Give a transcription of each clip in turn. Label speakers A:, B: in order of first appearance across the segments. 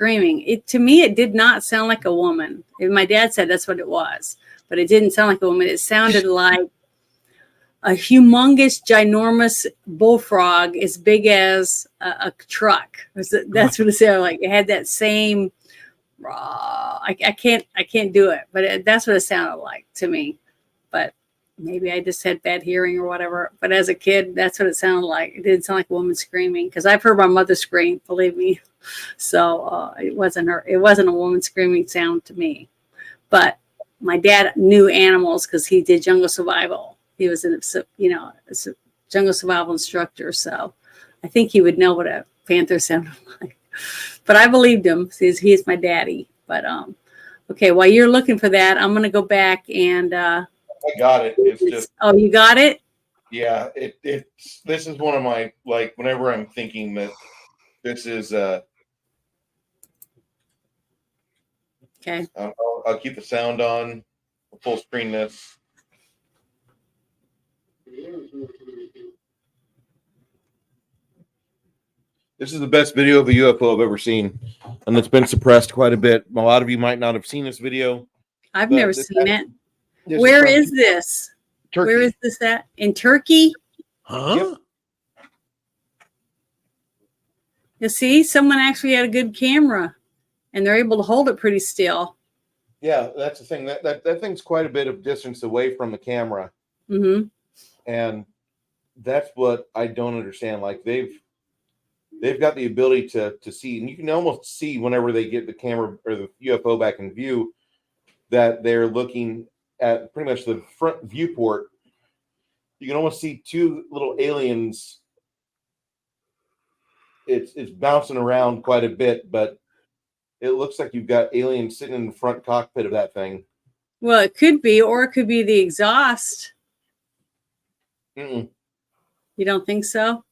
A: screaming. To me, it did not sound like a woman. And my dad said that's what it was, but it didn't sound like a woman. It sounded like a humongous, ginormous bullfrog as big as a truck. That's what it sounded like. It had that same raw. I can't do it, but that's what it sounded like to me. But maybe I just had bad hearing or whatever. But as a kid, that's what it sounded like. It didn't sound like a woman screaming, because I've heard my mother scream, believe me. So it wasn't her. It wasn't a woman screaming sound to me. But my dad knew animals because he did jungle survival. He was a jungle survival instructor. So I think he would know what a panther sounded like. But I believed him. He's my daddy. But okay, while you're looking for that, I'm going to go back and.
B: I got it. It's just.
A: Oh, you got it?
B: Yeah. This is one of my, like, whenever I'm thinking that this is.
A: Okay.
B: I'll keep the sound on. I'll full screen this. This is the best video of a UFO I've ever seen, and it's been suppressed quite a bit. A lot of you might not have seen this video.
A: I've never seen it. Where is this?
B: Turkey.
A: Where is this at? In Turkey?
C: Huh?
B: Yep.
A: You see, someone actually had a good camera, and they're able to hold it pretty still.
B: Yeah, that's the thing. That thing's quite a bit of distance away from the camera.
A: Mm-hmm.
B: And that's what I don't understand. Like they've got the ability to see, and you can almost see whenever they get the camera or the UFO back in view that they're looking at pretty much the front viewport. You can almost see two little aliens. It's bouncing around quite a bit, but it looks like you've got aliens sitting in the front cockpit of that thing.
A: Well, it could be, or it could be the exhaust.
B: Mm-mm.
A: You don't think so?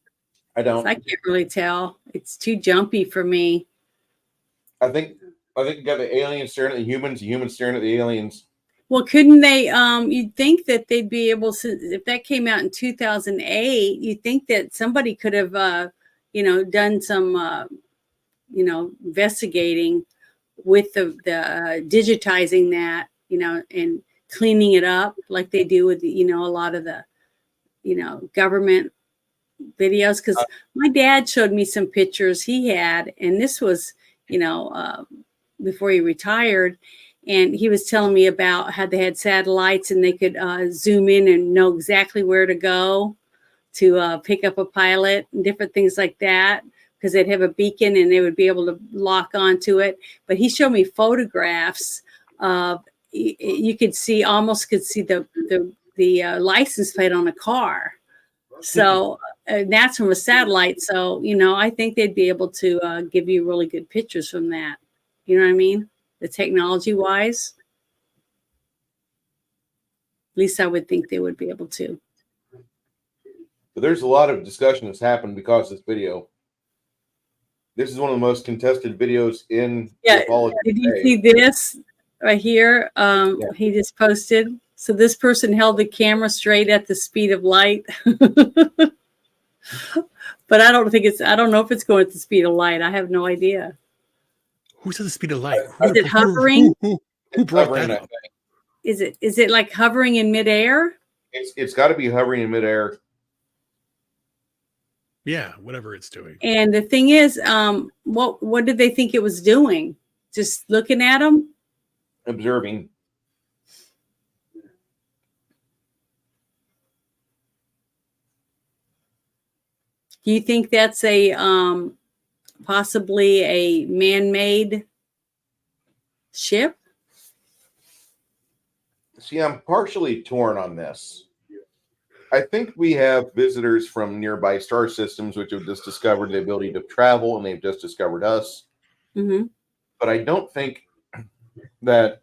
B: I don't.
A: I can't really tell. It's too jumpy for me.
B: I think you got the aliens staring at the humans staring at the aliens.
A: Well, couldn't they? You'd think that they'd be able to. If that came out in 2008, you'd think that somebody could have, done some, investigating with the digitizing that, and cleaning it up like they do with a lot of the, government videos. Because my dad showed me some pictures he had, and this was, before he retired. And he was telling me about how they had satellites and they could zoom in and know exactly where to go to pick up a pilot and different things like that, because they'd have a beacon and they would be able to lock onto it. But he showed me photographs of, you could see the license plate on a car. So that's from a satellite. So, I think they'd be able to give you really good pictures from that. You know what I mean? The technology wise, at least I would think they would be able to.
B: But there's a lot of discussion that's happened because of this video. This is one of the most contested videos in ufology.
A: Did you see this right here? He just posted. So this person held the camera straight at the speed of light. But I don't know if it's going at the speed of light. I have no idea.
C: Who's at the speed of light?
A: Is it hovering?
C: Who brought that up?
A: Is it like hovering in midair?
B: It's got to be hovering in midair.
C: Yeah, whatever it's doing.
A: And the thing is, what did they think it was doing? Just looking at them?
B: Observing.
A: Do you think that's a possibly a man-made ship?
B: See, I'm partially torn on this. I think we have visitors from nearby star systems which have just discovered the ability to travel, and they've just discovered us.
A: Mm-hmm.
B: But I don't think that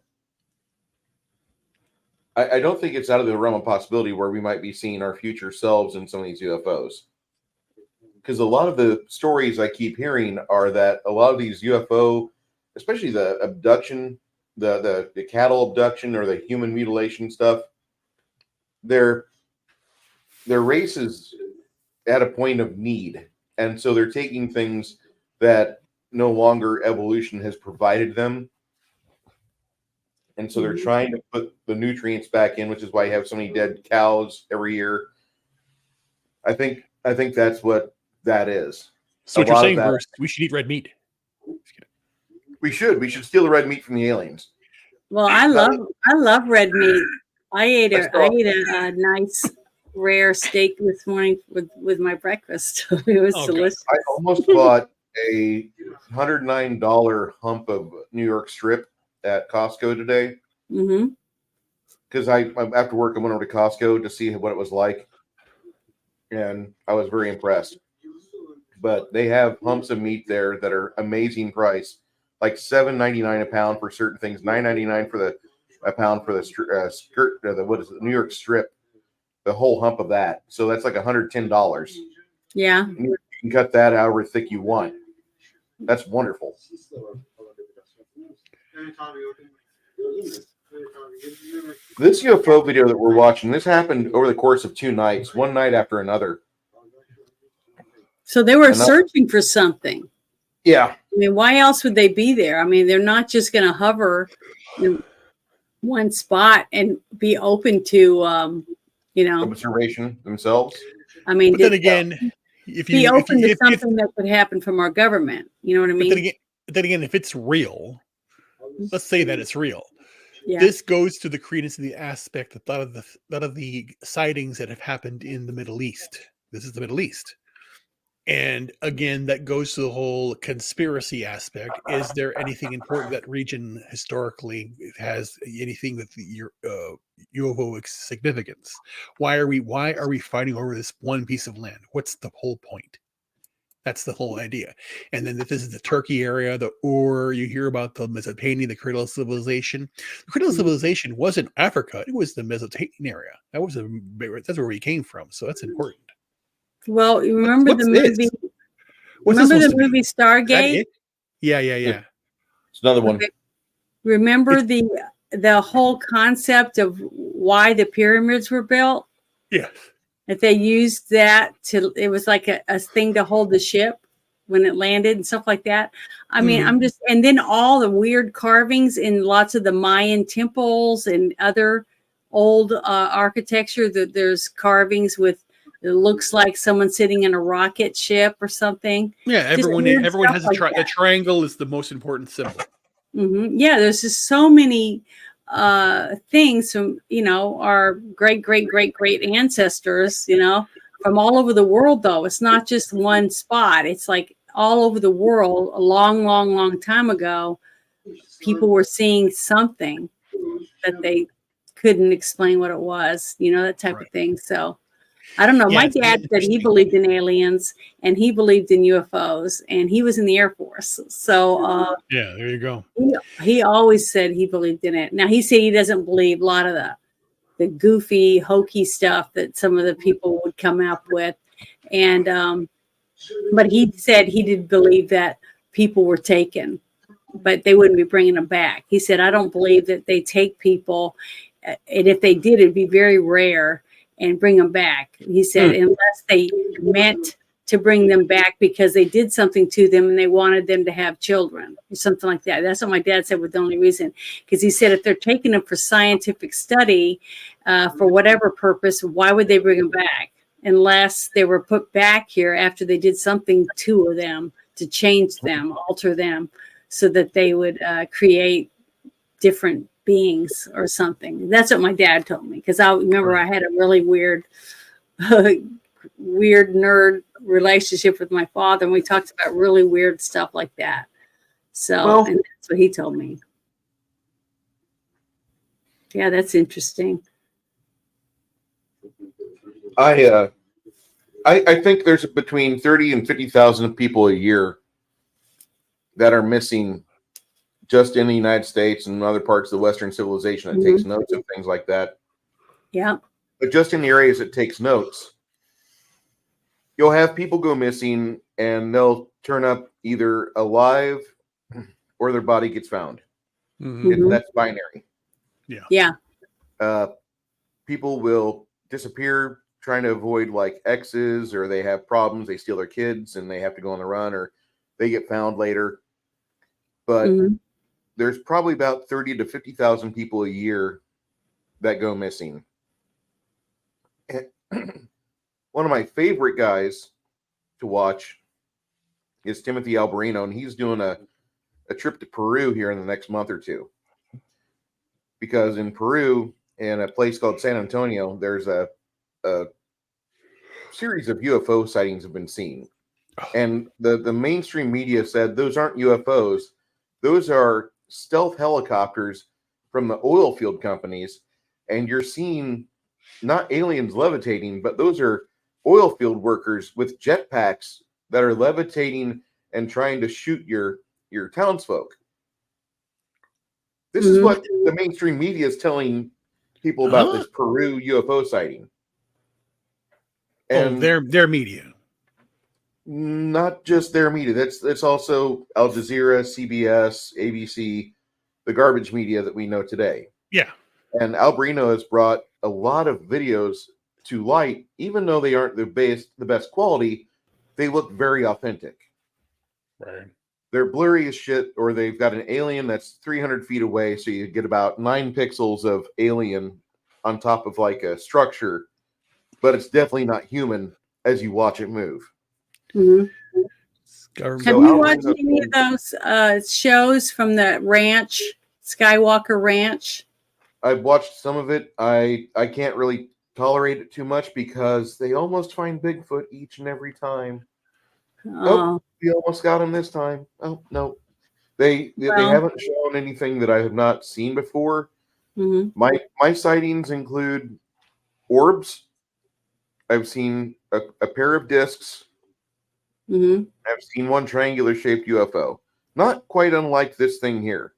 B: I don't think it's out of the realm of possibility where we might be seeing our future selves in some of these UFOs. Because a lot of the stories I keep hearing are that a lot of these UFO, especially the abduction, the cattle abduction or the human mutilation stuff, their race is at a point of need. And so they're taking things that no longer evolution has provided them. And so they're
A: Mhm.
B: trying to put the nutrients back in, which is why you have so many dead cows every year. I think that's what that is.
C: So what
B: A
C: you're
B: lot of
C: saying,
B: that-
C: Bruce, we should eat red meat.
B: We should steal the red meat from the aliens.
A: Well, I love red meat. I ate a nice rare steak this morning with my breakfast. It was
C: Okay.
A: delicious.
B: I almost bought a $109 hump of New York strip at Costco today
A: Hmm.
B: because I after work I went over to Costco to see what it was like, and I was very impressed. But they have humps of meat there that are amazing price, like $7.99 a pound for certain things, $9.99 for a pound for the skirt, the what is it, New York strip, the whole hump of that. So that's like $110.
A: Yeah.
B: You can cut that however thick you want. That's wonderful. This UFO video that we're watching, this happened over the course of 2 nights, one night after another.
A: So they were
B: And that-
A: searching for something.
B: Yeah.
A: I mean, why else would they be there? I mean, they're not just going to hover in one spot and be open to,
B: Observation themselves.
A: I mean,
C: But then again, if
A: be
C: you
A: open to
C: if,
A: something that could happen from our government. You know what I
C: but
A: mean?
C: then again, if it's real, let's say that it's real.
A: Yeah.
C: This goes to the credence of the aspect that a lot of the sightings that have happened in the Middle East. This is the Middle East. And again, that goes to the whole conspiracy aspect. Is there anything important that region historically has anything with your UFO significance? Why are we fighting over this one piece of land? What's the whole point? That's the whole idea. And then if this is the Turkey area, or you hear about the Mesopotamia, the cradle of civilization. The cradle of
A: Mhm.
C: civilization wasn't Africa; it was the Mesopotamian area. That's where we came from. So that's important.
A: Well, you remember
C: What's
A: the
C: this?
A: movie?
C: What's this
A: Remember the
C: supposed to be?
A: movie
C: Is that
A: Stargate?
C: it? Yeah.
B: It's another one.
A: Okay. Remember the whole concept of why the pyramids were built?
C: Yeah.
A: That they used that it was like a thing to hold the ship when it landed and stuff like that. I mean,
C: Mhm.
A: and then all the weird carvings in lots of the Mayan temples and other old architecture, that there's carvings with, it looks like someone sitting in a rocket ship or something.
C: Yeah,
A: Just
C: everyone
A: weird
C: everyone
A: stuff
C: has
A: like
C: the
A: that.
C: triangle is the most important symbol.
A: Yeah, there's just so many things from, our great ancestors, from all over the world, though. It's not just one spot. It's like all over the world. A long time ago, people were seeing something that they couldn't explain what it was, that type
C: Right.
A: of thing. So I don't know.
C: Yeah,
A: My
C: it's
A: dad said he
C: interesting.
A: believed in aliens and he believed in UFOs, and he was in the Air Force. So
C: Yeah, there you go.
A: he always said he believed in it. Now he said he doesn't believe a lot of the goofy, hokey stuff that some of the people would come up with, and but he said he did believe that people were taken, but they wouldn't be bringing them back. He said, I don't believe that they take people, and if they did, it'd be very rare, and bring them back. He said, unless they meant to bring them back because they did something to them and they wanted them to have children or something like that. That's what my dad said was the only reason. Because he said if they're taking them for scientific study, for whatever purpose, why would they bring them back? Unless they were put back here after they did something to them, to change them, alter them, so that they would create different beings or something. That's what my dad told me. Because I remember I had a really weird nerd relationship with my father, and we talked about really weird stuff like that. So, and that's what he told me. Yeah, that's interesting.
B: I think there's between 30 and 50,000 people a year that are missing just in the United States and other parts of the Western civilization that takes notes of things like that.
A: Yeah.
B: But just in the areas that takes notes, you'll have people go missing and they'll turn up either alive or their body gets found.
C: Mhm.
B: That's binary.
A: Yeah.
B: People will disappear trying to avoid like exes, or they have problems. They steal their kids and they have to go on the run, or they get found later. but
A: Mhm.
B: there's probably about 30 to 50,000 people a year that go missing. And one of my favorite guys to watch is Timothy Alberino, and he's doing a trip to Peru here in the next month or two. Because in Peru, in a place called San Antonio, there's a series of UFO sightings have been seen. And the mainstream media said those aren't UFOs. Those are stealth helicopters from the oil field companies. And you're seeing not aliens levitating, but those are oil field workers with jetpacks that are levitating and trying to shoot your townsfolk. This is what the mainstream media is telling people about this Peru UFO sighting. And
C: their media.
B: Not just their media. That's also Al Jazeera, CBS, ABC, the garbage media that we know today.
C: Yeah.
B: And Alberino has brought a lot of videos to light, even though they aren't the best quality, they look very authentic.
C: Right.
B: They're blurry as shit, or they've got an alien that's 300 feet away, so you get about 9 pixels of alien on top of like a structure, but it's definitely not human as you watch it move.
A: Mhm.
C: So
A: Have you watched any of those shows from the ranch, Skywalker Ranch?
B: I've watched some of it. I can't really tolerate it too much because they almost find Bigfoot each and every time. Oh, we almost got him this time. Oh no, they haven't shown anything that I have not seen before.
A: Mm-hmm.
B: My sightings include orbs. I've seen a pair of discs.
A: Mm-hmm.
B: I've seen one triangular shaped UFO. Not quite unlike this thing here,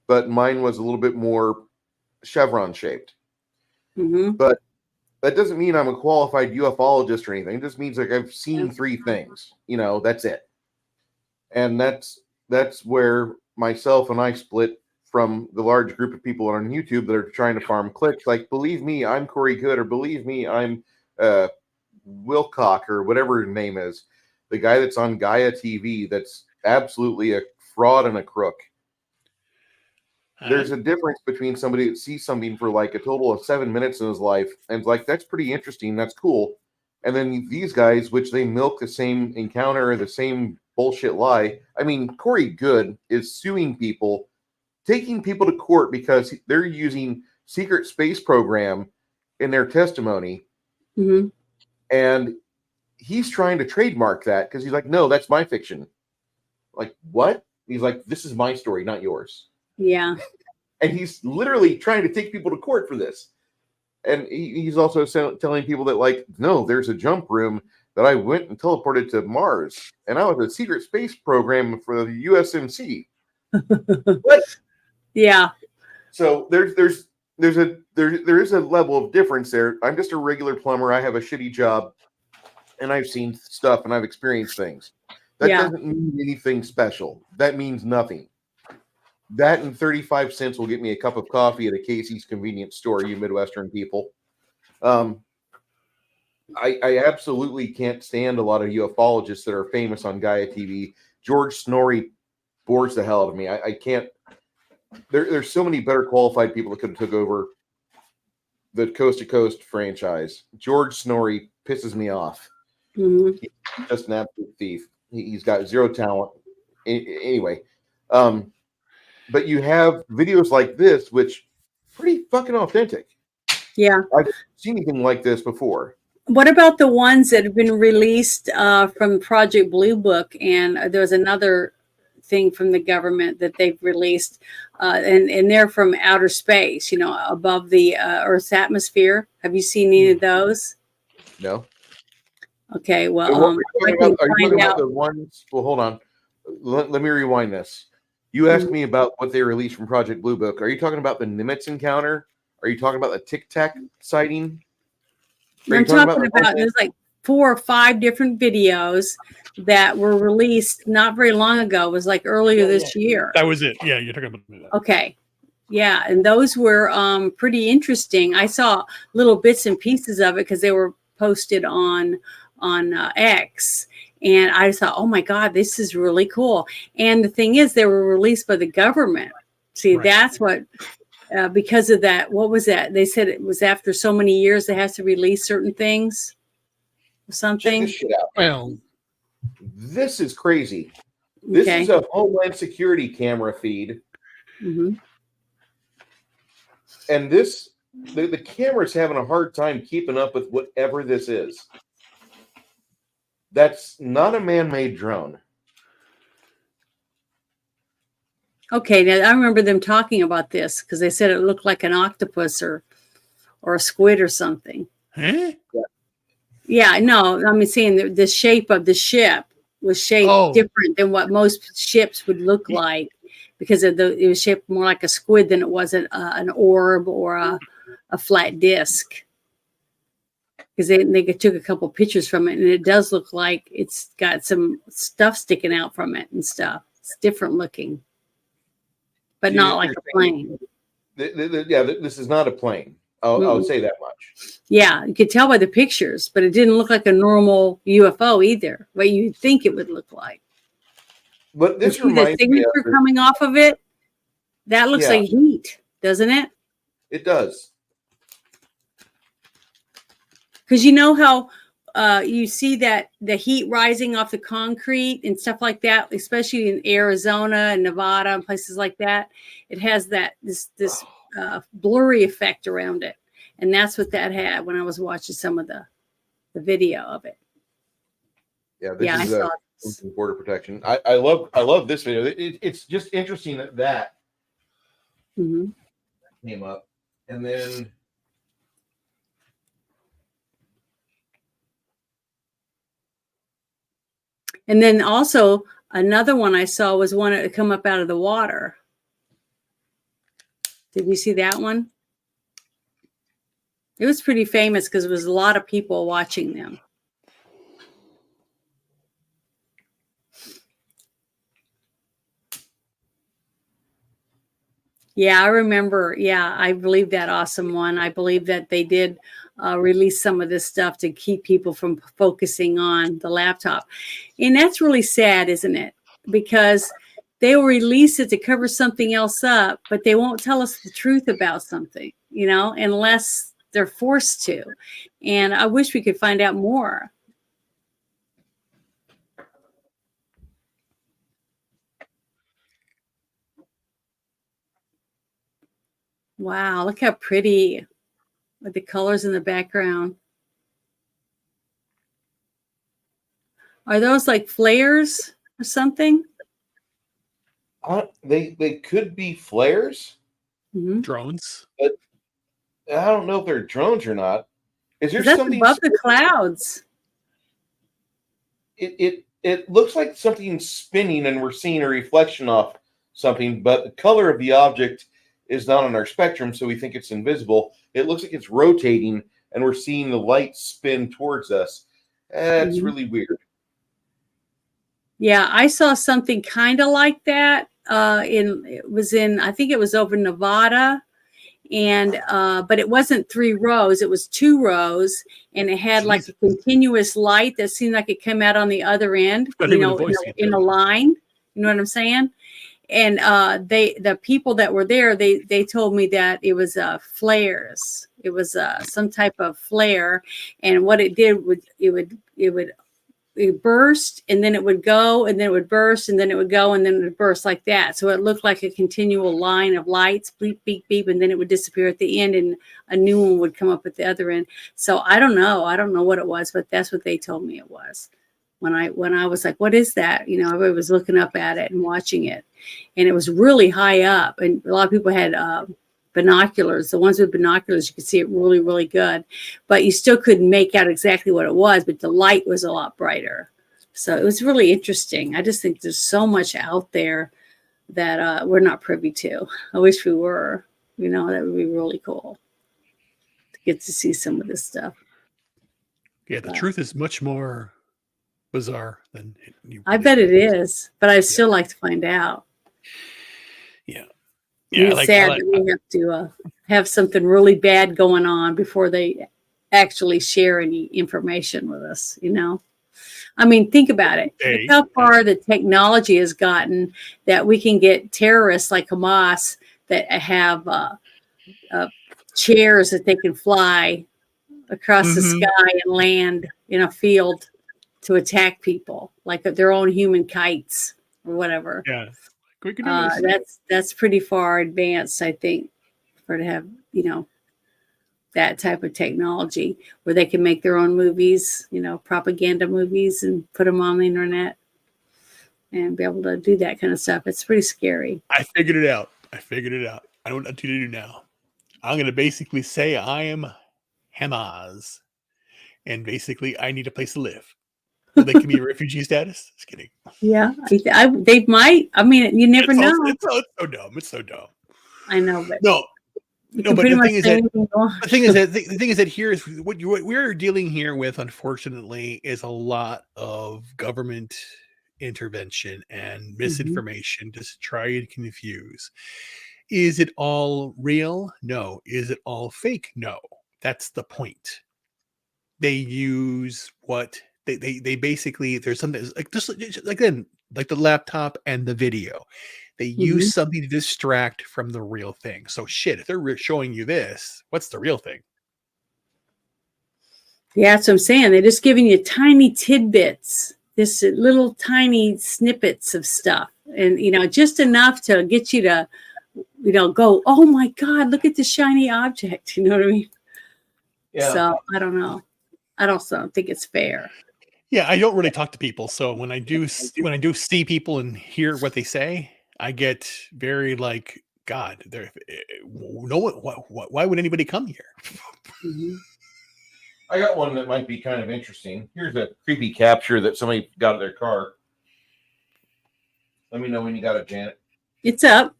B: but mine was a little bit more chevron shaped.
A: Mm-hmm.
B: But that doesn't mean I'm a qualified ufologist or anything. It just means like I've seen 3 things. You know, that's it. And that's where myself and I split from the large group of people on YouTube that are trying to farm clicks. Like, believe me, I'm Corey Good, or believe me, I'm Wilcock, or whatever his name is, the guy that's on Gaia TV. That's absolutely a fraud and a crook. There's a difference between somebody that sees something for like a total of 7 minutes in his life and like, that's pretty interesting, that's cool. And then these guys, which they milk the same encounter, the same bullshit lie. I mean, Corey Good is suing people, taking people to court because they're using secret space program in their testimony.
A: Mm-hmm.
B: And he's trying to trademark that because he's like, no, that's my fiction. Like, what? He's like, this is my story, not yours.
A: Yeah.
B: And he's literally trying to take people to court for this. And he's also telling people that, like, no, there's a jump room that I went and teleported to Mars, and I was a secret space program for the USMC. What?
A: Yeah.
B: So there is a level of difference there. I'm just a regular plumber. I have a shitty job, and I've seen stuff and I've experienced things. That doesn't mean anything special. That means nothing. That and 35 cents will get me a cup of coffee at a Casey's convenience store, you Midwestern people. I absolutely can't stand a lot of ufologists that are famous on Gaia TV. George Snorri bores the hell out of me. I can't. There's so many better qualified people that could have took over the Coast to Coast franchise. George Snorri pisses me off.
A: Mm-hmm.
B: He's just an absolute thief. He's got zero talent. Anyway, but you have videos like this, which pretty fucking authentic.
A: Yeah.
B: I've seen anything like this before.
A: What about the ones that have been released from Project Blue Book? And there was another thing from the government that they've released, and they're from outer space, above the Earth's atmosphere. Have you seen any of those?
B: No.
A: Okay, well,
B: are you talking about the ones? Well, hold on. Let me rewind this. You asked me about what they released from Project Blue Book. Are you talking about the Nimitz encounter? Are you talking about the Tic Tac sighting?
A: I'm talking about there's like 4 or 5 different videos that were released not very long ago. It was like earlier this year.
C: That was it. Yeah, you're talking about that.
A: Okay. Yeah, and those were pretty interesting. I saw little bits and pieces of it because they were posted on X, And I thought, oh my God, this is really cool. And the thing is, they were released by the government. See,
C: Right.
A: that's what, because of that, what was that? They said it was after so many years they have to release certain things or
B: Check
A: something.
B: this shit out.
C: Well,
B: This is crazy. This
A: Okay.
B: is a Homeland Security camera feed,
A: hmm
B: and this the camera's having a hard time keeping up with whatever this is. That's not a man-made drone.
A: Okay. Now I remember them talking about this because they said it looked like an octopus or a squid or something.
C: huh?
A: Yeah, no, I mean, seeing the shape of the ship was shaped
C: Oh.
A: different than what most ships would look like because it was shaped more like a squid than it was an orb or a flat disc. Because they took a couple pictures from it, and it does look like it's got some stuff sticking out from it and stuff. It's different looking, but
B: Yeah,
A: not like a plane.
B: This is not a plane. I'll say that much.
A: Yeah, you could tell by the pictures, but it didn't look like a normal UFO either. What you'd think it would look like.
B: But
A: You
B: this
A: see the
B: reminds me
A: signature
B: of
A: coming off of it? That looks
B: Yeah.
A: like heat, doesn't it?
B: it does.
A: Because you know how you see that the heat rising off the concrete and stuff like that, especially in Arizona and Nevada and places like that. It has this blurry effect around it, and that's what that had when I was watching some of the video of it.
B: Yeah, this
A: I
B: is
A: saw this.
B: border protection. I love this video. It's just interesting that
A: Mhm.
B: came up, and then
A: And then also another one I saw was one that would come up out of the water. Did you see that one? It was pretty famous because there was a lot of people watching them. Yeah, I remember. Yeah, I believe that awesome one. I believe that they did release some of this stuff to keep people from focusing on the laptop. And that's really sad, isn't it? Because they'll release it to cover something else up, but they won't tell us the truth about something, unless they're forced to. And I wish we could find out more. Wow, look how pretty with the colors in the background. Are those like flares or something?
B: they could be flares.
A: Mm-hmm.
C: Drones.
B: I don't know if they're drones or not. Is there
A: That's
B: something
A: above the clouds.
B: It looks like something spinning, and we're seeing a reflection off something, but the color of the object is not on our spectrum, so we think it's invisible. It looks like it's rotating, and we're seeing the light spin towards us. That's
A: Mhm.
B: really weird.
A: Yeah, I saw something kind of like that. I think it was over Nevada, and but it wasn't 3 rows; it was 2 rows, and it had like a continuous light that seemed like it came out on the other end,
C: Not even a voice
A: in a line. You know what I'm saying? And the people that were there, they told me that it was flares. It was some type of flare, and what it did would it burst, and then it would go, and then it would burst, and then it would go, and then it would burst like that. So it looked like a continual line of lights, beep, beep, beep, and then it would disappear at the end, and a new one would come up at the other end. So I don't know what it was, but that's what they told me it was. When I was like, what is that? Everybody was looking up at it and watching it, and it was really high up, and a lot of people had binoculars. The ones with binoculars, you could see it really, really good, but you still couldn't make out exactly what it was, but the light was a lot brighter. So it was really interesting. I just think there's so much out there that we're not privy to. I wish we were. That would be really cool to get to see some of this stuff.
C: Yeah, the truth is much more bizarre than
A: I bet it is, but I'd still like to find out.
C: Yeah.
A: It's sad that we have to have something really bad going on before they actually share any information with us. I mean, think about it.
C: Hey.
A: Look how far the technology has gotten that we can get terrorists like Hamas that have chairs that they can fly across the
C: Mhm.
A: sky and land in a field to attack people, like their own human kites or whatever.
C: Yeah. We can do this.
A: That's pretty far advanced, I think, for to have, you know, that type of technology where they can make their own movies, you know, propaganda movies, and put them on the internet and be able to do that kind of stuff. It's pretty scary.
C: I figured it out. I know what to do now. I'm going to basically say I am Hamas, and basically I need a place to live. Will they give me a refugee status? Just kidding.
A: Yeah, they might. I mean, you never know.
C: It's so dumb. It's so dumb.
A: I know, but
C: No,
A: you
C: no,
A: can
C: but
A: pretty
C: the
A: much
C: thing is
A: say
C: that
A: anything you want.
C: the thing is that here is what we're dealing here with. Unfortunately, is a lot of government intervention and misinformation to try and confuse. Is it all real? No. Is it all fake? No. That's the point. They use what they basically, there's something like just like then like the laptop and the video. They use something to distract from the real thing. So shit, if they're showing you this, what's the real thing?
A: Yeah, that's what I'm saying. They're just giving you tiny tidbits, this little tiny snippets of stuff, and you know, just enough to get you to, you know, go, oh my God, look at the shiny object. You know what I mean?
B: Yeah.
A: So I don't know. I don't think it's fair.
C: Yeah, I don't really talk to people, so when I do see people and hear what they say, I get very like, God, there. No one. Why would anybody come here?
B: I got one that might be kind of interesting. Here's a creepy capture that somebody got at their car. Let me know when you got it, Janet.
A: It's up.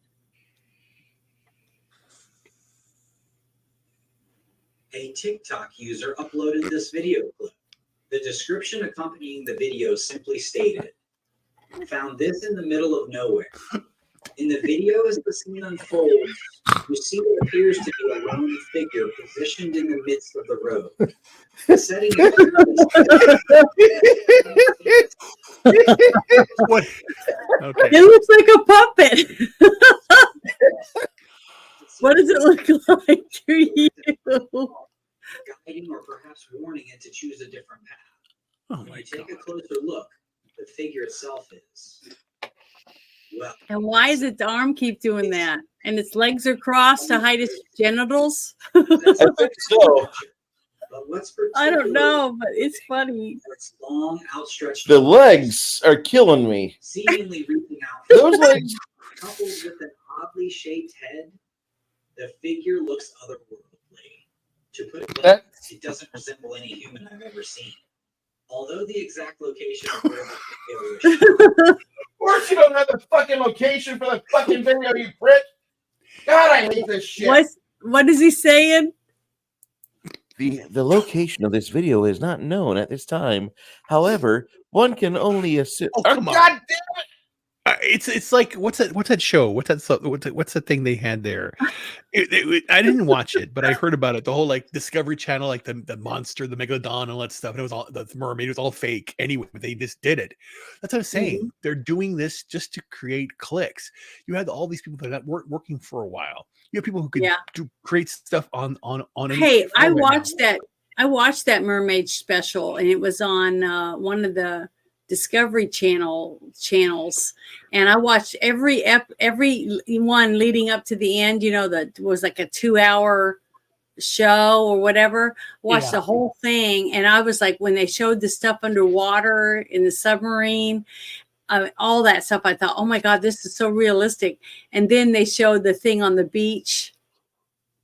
D: A TikTok user uploaded this video clip. The description accompanying the video simply stated, "Found this in the middle of nowhere. In the video, as the scene unfolds, you see what appears to be a lone figure positioned in the midst of the road. The setting
C: What? Okay.
A: It looks like a puppet. What does it look like to you?
D: guiding or perhaps warning it to choose a different path.
C: Oh
D: When
C: my
D: you take
C: God.
D: a closer look, the figure itself is, well,
A: And why does its arm keep doing that? And its legs are crossed to hide its genitals?
D: that's
B: I think so.
D: But what's
A: I don't
D: particular
A: know, but it's funny.
D: are its long, outstretched
B: The
D: arms,
B: legs are killing me.
D: seemingly reaching out.
B: Those legs.
D: Coupled with an oddly shaped head, the figure looks otherworldly. To put it bluntly,
B: That-
D: it doesn't resemble any human I've ever seen. Although the exact location of where the figure
B: Of course you don't have the fucking location for the fucking video, you prick. God, I hate this shit.
A: What is he saying?
E: The location of this video is not known at this time. However, one can only assume.
C: Oh,
B: Oh,
C: come on.
B: God damn it.
C: It's like what's that show? What's the thing they had there? I didn't watch it, but I heard about it. The whole like Discovery Channel, like the monster, the megalodon, and all that stuff. And it was all the mermaid. It was all fake. Anyway, but they just did it. That's what I'm saying. They're doing this just to create clicks. You had all these people that are not working for a while. You have people who could create stuff on.
A: Hey, I
C: right now.
A: watched that. I watched that mermaid special, and it was on one of the Discovery channels, and I watched every one leading up to the end. You know, that was like a 2-hour show or whatever. Watched the whole thing, and I was like, when they showed the stuff underwater in the submarine, all that stuff, I thought, oh my God, this is so realistic. And then they showed the thing on the beach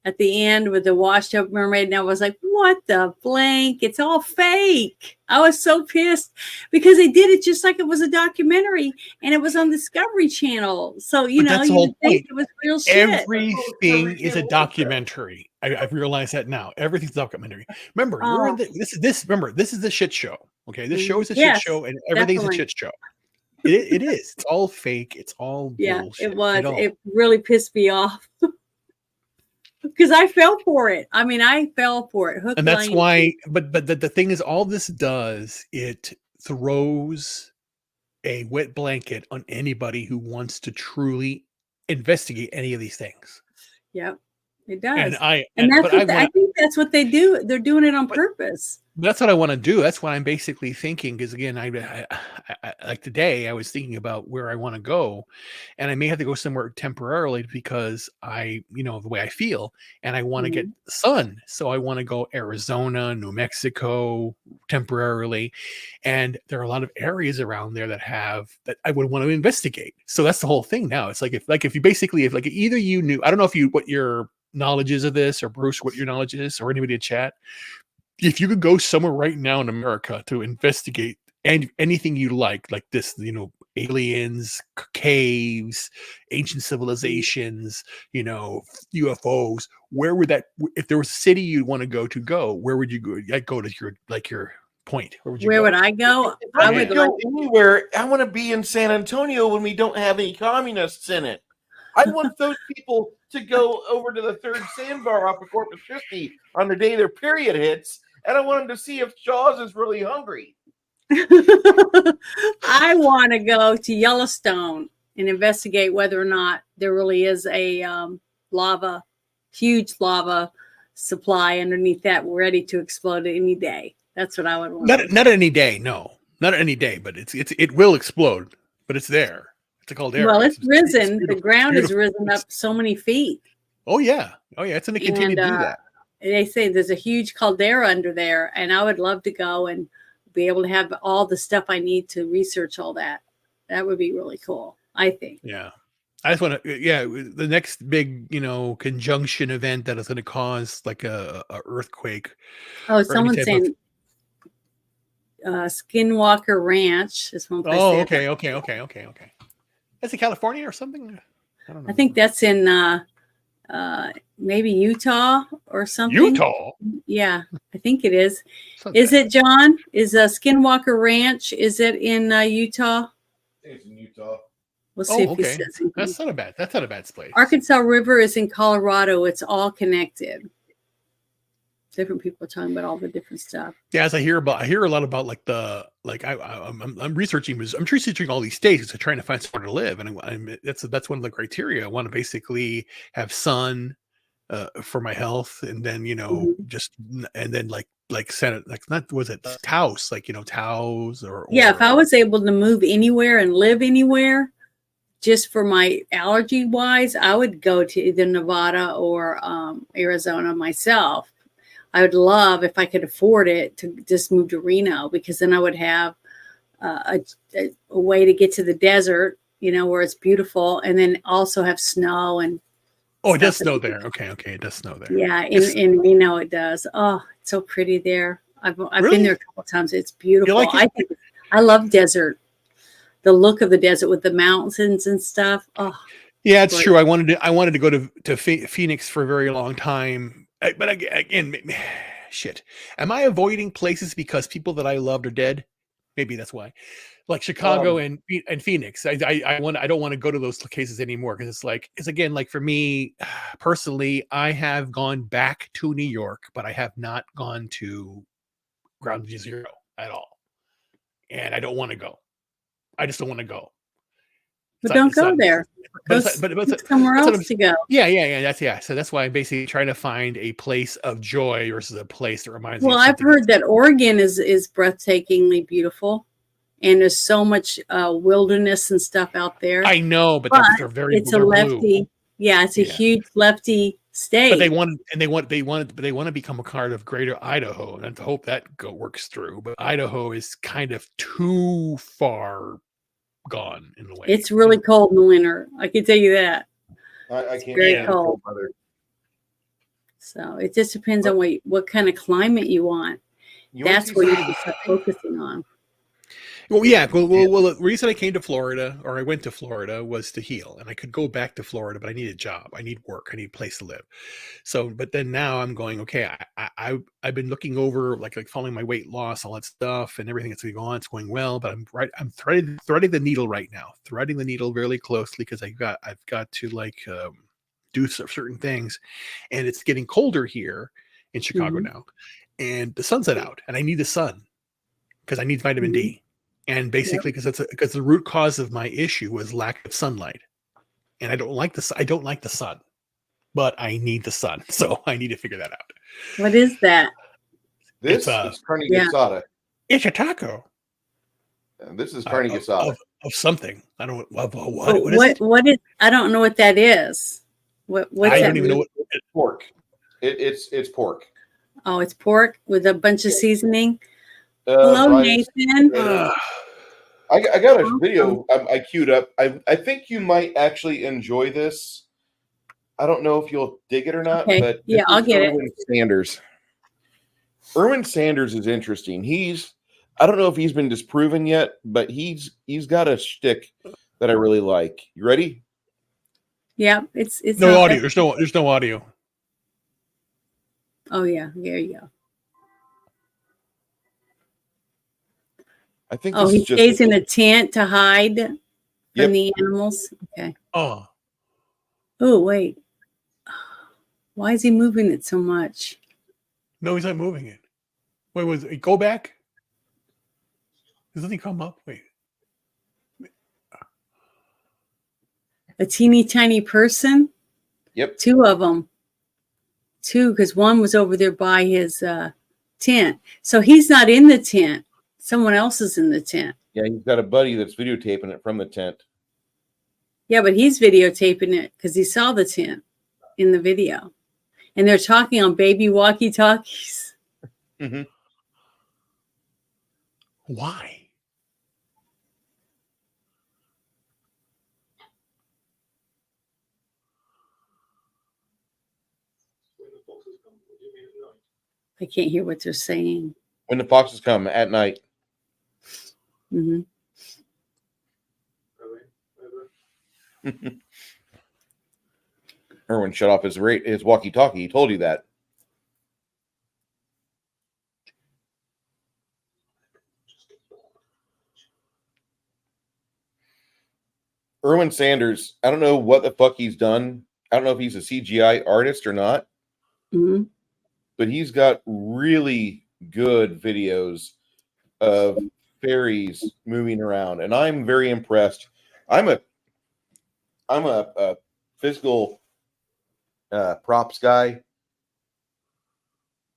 A: at the end with the washed up mermaid, and I was like, what the blank? It's all fake. I was so pissed because they did it just like it was a documentary, and it was on Discovery Channel. So, you
C: But
A: know,
C: that's the
A: you
C: whole
A: would think
C: point.
A: it was real shit.
C: Everything is a documentary. I've realized that now. Everything's a documentary. Remember, you're in remember, this is the shit show. Okay, this show is a shit show, and everything's
A: definitely.
C: a shit show. It is. It's all fake. It's all bullshit.
A: It was.
C: all.
A: It really pissed me off. Because I fell for it. I mean, I fell for it. Hook,
C: And that's
A: line,
C: why. But the thing is, all this does, it throws a wet blanket on anybody who wants to truly investigate any of these things.
A: Yep, it
C: And
A: does.
C: I,
A: And
C: and,
A: that's
C: but
A: what
C: I want
A: I think that's what they do. They're doing it on
C: But-
A: purpose.
C: that's what I want to do. That's what I'm basically thinking. Because again, like today, I was thinking about where I want to go, and I may have to go somewhere temporarily because the way I feel, and I want to get sun. So I want to go Arizona, New Mexico temporarily, and there are a lot of areas around there that I would want to investigate. So that's the whole thing now. It's like if you basically if like either you knew, I don't know what your knowledge is of this, or Bruce, what your knowledge is, or anybody in chat. If you could go somewhere right now in America to investigate and anything you like this, aliens, caves, ancient civilizations, UFOs, where would if there was a city you'd want to go, where would you go? I'd go to your point. Where would you
A: Where
C: go?
A: would I go?
E: If
A: I
E: I
A: would
E: could
A: like
E: go anywhere, I want to be in San Antonio when we don't have any communists in it. I want those people to go over to the third sandbar off of Corpus Christi on the day their period hits, and I want them to see if Jaws is really hungry.
A: I want to go to Yellowstone and investigate whether or not there really is a huge lava supply underneath that, ready to explode any day. That's what I would want.
C: Not any day, no, not any day, but it will explode, but it's there. It's a caldera.
A: Well, it's risen.
C: beautiful.
A: The ground has
C: Beautiful.
A: risen up so many feet.
C: Oh yeah, it's going to continue to do that.
A: They say there's a huge caldera under there, and I would love to go and be able to have all the stuff I need to research all that. That would be really cool, I think.
C: Yeah. I just want to, the next big, conjunction event that is going to cause like a earthquake.
A: Oh,
C: any
A: someone's
C: type
A: saying Skinwalker Ranch is one place.
C: Oh,
A: they have.
C: okay. That's in California or something? I don't know.
A: I think that's in maybe Utah or something.
C: Utah.
A: Yeah, I think it is.
C: Something.
A: Is it, John? Is Skinwalker Ranch? Is it in Utah?
B: I think it's in Utah.
A: We'll see if he
C: Okay.
A: says anything.
C: That's not a bad place.
A: Arkansas River is in Colorado. It's all connected. Different people are talking about all the different stuff.
C: Yeah, as I hear a lot about I'm researching all these states to trying to find somewhere to live, and that's one of the criteria. I want to basically have sun for my health, and then Senate, not was it Taos, Taos or
A: Yeah, if I was able to move anywhere and live anywhere, just for my allergy wise, I would go to either Nevada or Arizona myself. I would love, if I could afford it, to just move to Reno, because then I would have a way to get to the desert, where it's beautiful, and then also have snow and.
C: Oh, it does snow there. Okay, it does snow there.
A: Yeah, in Reno it does. Oh, it's so pretty there. I've
C: Really?
A: been there a couple times. It's beautiful.
C: like it?
A: I love desert. The look of the desert with the mountains and stuff. Oh,
C: Yeah, it's
A: Right.
C: true. I wanted to go to Phoenix for a very long time, but again, shit. Am I avoiding places because people that I loved are dead? Maybe that's why. Like Chicago and Phoenix. I don't want to go to those cases anymore, because it's again, like for me personally, I have gone back to New York, but I have not gone to Ground Zero at all, and I don't want to go. I just don't want to go.
A: but don't go there. Go
C: But
A: somewhere
C: that's what
A: else to go.
C: Yeah. So that's why I'm basically trying to find a place of joy versus a place that reminds me.
A: Well,
C: of
A: I've
C: something
A: heard that Oregon is breathtakingly beautiful, and there's so much wilderness and stuff out there.
C: I know, but
A: But
C: they're very.
A: It's a
C: they're
A: lefty.
C: blue.
A: Yeah, it's a
C: Yeah.
A: huge lefty state.
C: But they want to become a part of Greater Idaho, and I hope that works through. But Idaho is kind of too far gone in a way.
A: It's really cold in the winter. I can tell you that.
B: I can't
A: very
B: stand the
A: cold.
B: weather.
A: So it just depends on what kind of climate you want. That's what you need to start focusing on.
C: Well, yeah. Well, the reason I came to Florida, or I went to Florida, was to heal, and I could go back to Florida, but I need a job, I need work, I need a place to live. So, but then now I'm going, okay, I've been looking over, like following my weight loss, all that stuff, and everything that's going on. It's going well, but I'm threading the needle right now, threading the needle really closely, because I've got to do certain things, and it's getting colder here in Chicago now, and the sun's out, and I need the sun because I need vitamin D. And basically, because the root cause of my issue was lack of sunlight, and I don't like the sun, but I need the sun, so I need to figure that out.
A: What is that?
B: This
C: It's,
B: is carne
A: yeah.
B: asada.
C: It's a taco
B: And this is carne
C: of,
B: asada.
C: of something. I don't know
A: Oh,
C: what is it?
A: what is? I don't know what that is. What's
C: I
A: that?
C: don't even know what.
B: Pork. It's pork.
A: Oh, it's pork with a bunch of seasoning.
B: Uh,
A: Hello,
B: rice.
A: Nathan.
B: I got a video I queued up. I think you might actually enjoy this. I don't know if you'll dig it or not,
A: Okay.
B: but
A: Yeah,
B: this
A: I'll
B: is
A: get it.
B: Erwin Sanders. Erwin Sanders is interesting. I don't know if he's been disproven yet, but he's got a shtick that I really like. You ready?
A: Yeah, it's
C: No
A: not-
C: audio. There's no audio.
A: Oh yeah, there you go.
B: I think
A: Oh,
B: this
A: he
B: is just
A: stays in a tent to hide from
B: Yep.
A: the animals. Okay.
C: Oh,
A: Oh wait, why is he moving it so much?
C: no, he's not moving it. Wait, go back. Does nothing come up? Wait.
A: A teeny tiny person.
B: Yep.
A: Two of them. Two, because one was over there by his tent. So he's not in the tent. Someone else is in the tent.
B: Yeah, he's got a buddy that's videotaping it from the tent.
A: Yeah, but he's videotaping it because he saw the tent in the video. And they're talking on baby walkie-talkies.
B: Mm-hmm.
C: Why?
A: I can't hear what they're saying.
B: When the foxes come at night.
A: Hmm.
B: Erwin shut off his walkie-talkie. He told you that. Erwin Sanders, I don't know what the fuck he's done. I don't know if he's a CGI artist or not,
A: Hmm.
B: but he's got really good videos of fairies moving around, and I'm very impressed. I'm a physical props guy,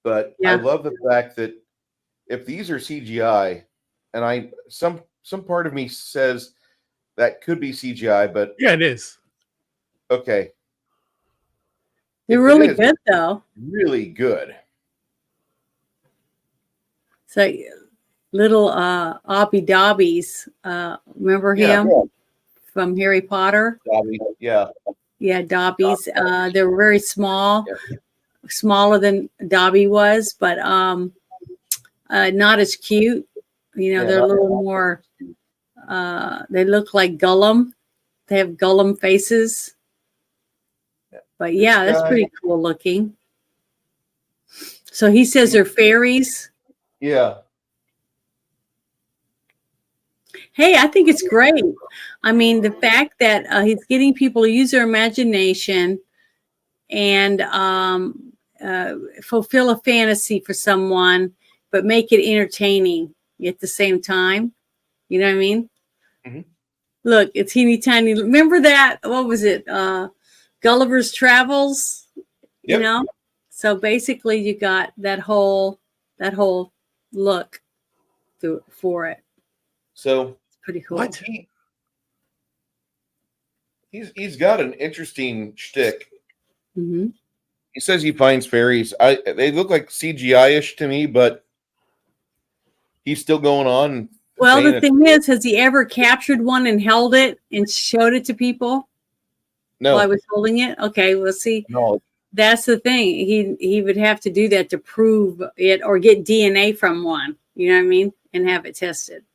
B: but I
A: Yeah.
B: love the fact that if these are CGI, and some part of me says that could be CGI, but
C: Yeah, it is.
B: okay,
A: They're
B: If it
A: really
B: is,
A: good, though.
B: really good.
A: It's like little Obby Dobbies. Remember
B: Yeah.
A: him from Harry Potter?
B: Bobby, yeah,
A: Yeah, Dobbies. They were very small,
B: Yeah.
A: smaller than Dobby was, but not as cute. You know,
B: Yeah,
A: they're a
B: not-
A: little more. They look like Gollum. They have Gollum faces.
B: Yeah.
A: But yeah,
B: This
A: that's
B: guy-
A: pretty cool looking. So he says they're fairies.
B: yeah.
A: Hey, I think it's great. I mean, the fact that he's getting people to use their imagination and fulfill a fantasy for someone, but make it entertaining at the same time. You know what I mean?
B: Mhm.
A: Look, it's teeny tiny. Remember that? What was it? Gulliver's Travels. You
B: Yep.
A: know. So basically, you got that whole look for it.
B: So
A: Pretty cool.
C: What?
B: he's got an interesting shtick.
A: Hmm.
B: He says he finds fairies. They look like CGI-ish to me, but he's still going on.
A: Well,
B: saying
A: the
B: it-
A: thing is, has he ever captured one and held it and showed it to people while I
B: no,
A: was holding it? Okay, well, see,
B: no,
A: that's the thing. He would have to do that to prove it or get DNA from one. You know what I mean? And have it tested.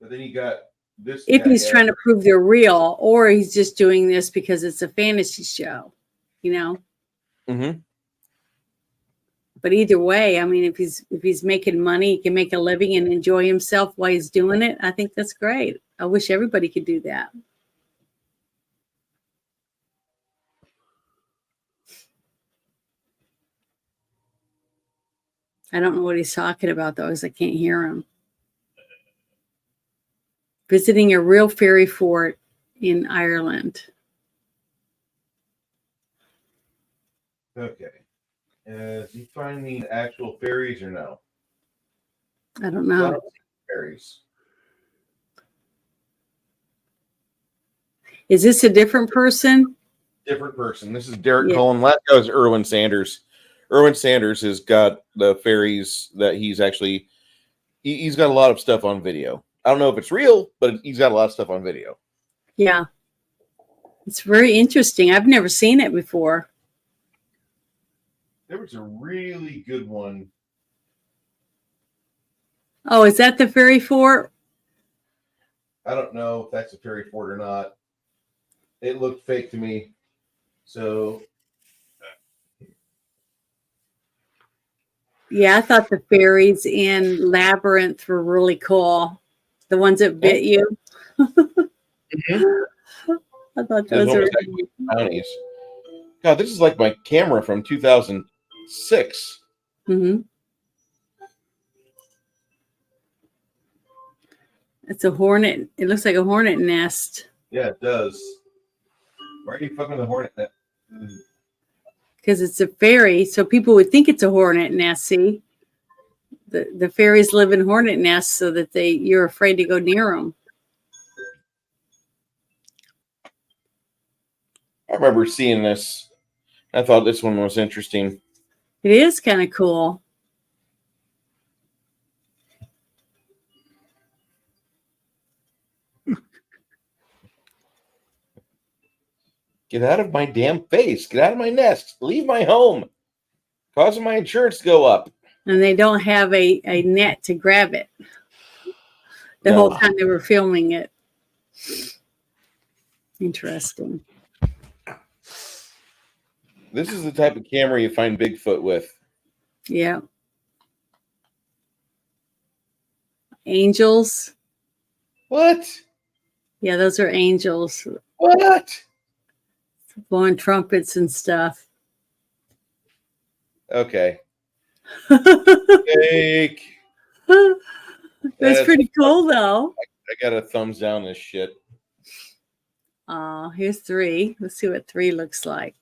B: but then you got this.
A: If
B: guy
A: he's
B: has-
A: trying to prove they're real, or he's just doing this because it's a fantasy show, you know.
B: Mhm.
A: But either way, I mean, if he's making money, he can make a living and enjoy himself while he's doing it. I think that's great. I wish everybody could do that. I don't know what he's talking about though, because I can't hear him. Visiting a real fairy fort in Ireland.
B: Okay. Is he finding actual fairies or no?
A: I don't
B: So I
A: know.
B: don't see fairies.
A: Is this a different person?
B: Different person. This is Derek
A: Yeah.
B: Cullen. Last guy was Erwin Sanders. Erwin Sanders has got the fairies that he's actually he's got a lot of stuff on video. I don't know if it's real, but he's got a lot of stuff on video.
A: Yeah. It's very interesting. I've never seen it before.
B: There was a really good one.
A: Oh, is that the fairy fort?
B: I don't know if that's a fairy fort or not. It looked fake to me. So
A: Yeah, I thought the fairies in Labyrinth were really cool. The ones that bit you. I thought
B: there's
A: those were.
B: almost actually brownies. God, this is like my camera from 2006.
A: Mm-hmm. It's a hornet. It looks like a hornet nest
B: Yeah, it does. Why are you fucking with the hornet?
A: because it's a fairy. So people would think it's a hornet nest. See, the fairies live in hornet nests so that you're afraid to go near them.
B: I remember seeing this. I thought this one was interesting.
A: It is kind of cool.
B: Get out of my damn face. Get out of my nest. Leave my home. Causing my insurance to go up.
A: And they don't have a net to grab it the
B: No.
A: whole time they were filming it. Interesting.
B: This is the type of camera you find Bigfoot with.
A: Yeah. Angels.
B: What?
A: Yeah, those are angels
B: What?
A: blowing trumpets and stuff.
B: Okay.
A: That's
B: Fake. That's-
A: pretty cool, though.
B: I got a thumbs down this shit.
A: Here's 3. Let's see what 3 looks like.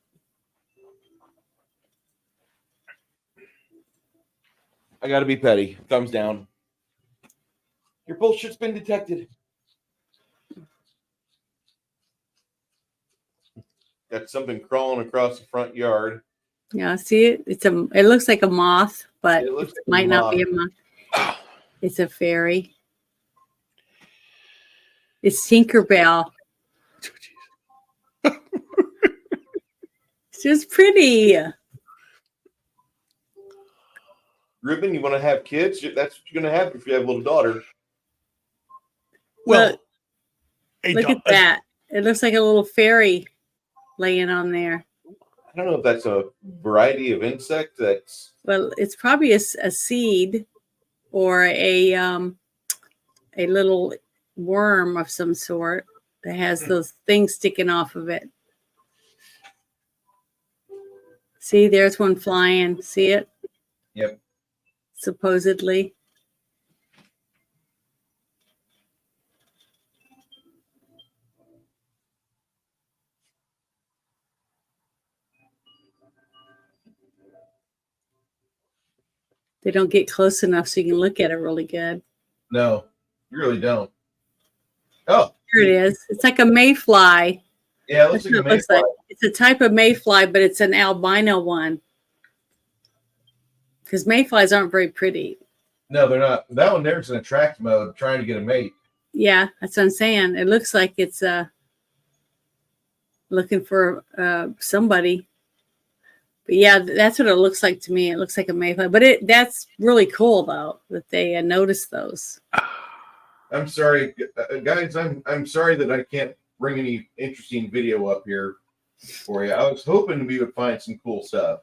B: I gotta be petty. Thumbs down. Your bullshit's been detected. Got something crawling across the front yard.
A: Yeah, see it? It looks like a moth, but
B: It looks
A: it
B: like a
A: might not be a
B: moth.
A: moth. It's a fairy. It's Tinkerbell. It's just pretty.
B: Ruben, you want to have kids? That's what you're gonna have if you have a little daughter.
C: Well,
A: Look at that. It looks like a little fairy laying on there.
B: I don't know if that's a variety of insect. That's
A: Well, it's probably a seed or a little worm of some sort that has those things sticking off of it. See, there's one flying. See it?
B: Yep.
A: Supposedly. They don't get close enough so you can look at it really good.
B: no, you really don't. Oh,
A: Here it is. It's like a mayfly.
B: yeah, it looks
A: That's
B: like a
A: what it looks
B: mayfly.
A: like. It's a type of mayfly, but it's an albino one. Because mayflies aren't very pretty.
B: No, they're not. That one there's in attract mode, trying to get a mate.
A: Yeah, that's what I'm saying. It looks like it's looking for somebody. But yeah, that's what it looks like to me. It looks like a mayfly. But that's really cool though that they noticed those.
B: I'm sorry, guys. I'm sorry that I can't bring any interesting video up here for you. I was hoping we would find some cool stuff.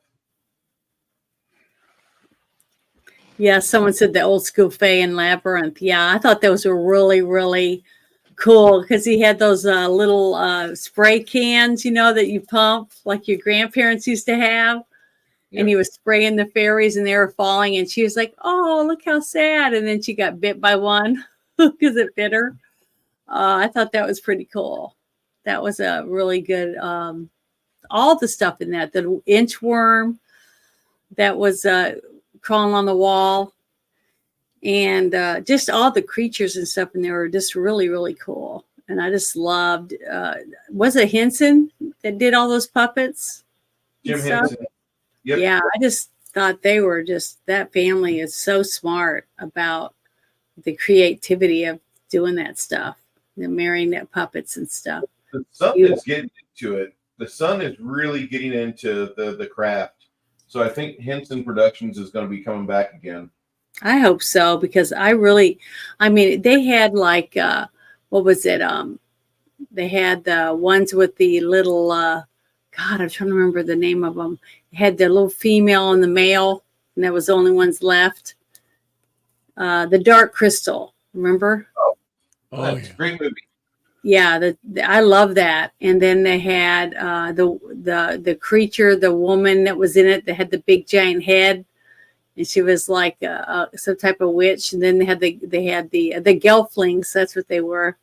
A: Yeah, someone said the old school Fae and Labyrinth. Yeah, I thought those were really, really cool because he had those little spray cans, that you pump like your grandparents used to have. and he was spraying the fairies and they were falling, and she was like, "Oh, look how sad!" And then she got bit by one because it bit her. I thought that was pretty cool. That was a really good. All the stuff in that, the inchworm that was crawling on the wall, and just all the creatures and stuff in there were just really, really cool. And I just loved. Was it Henson that did all those puppets?
B: Jim
A: stuff?
B: Henson. Yep.
A: Yeah, I just thought they were just, that family is so smart about the creativity of doing that stuff, the marionette puppets and stuff.
B: The son is getting into it. The son is really getting into the craft. So I think Henson Productions is going to be coming back again.
A: I hope so, because I mean, they had like, what was it? They had the ones with the little, God, I'm trying to remember the name of them. They had the little female and the male, and that was the only ones left. The Dark Crystal, remember?
B: That's a great movie.
A: Yeah, I love that. And then they had the creature, the woman that was in it that had the big giant head, and she was like some type of witch. And then they had the Gelflings. That's what they were.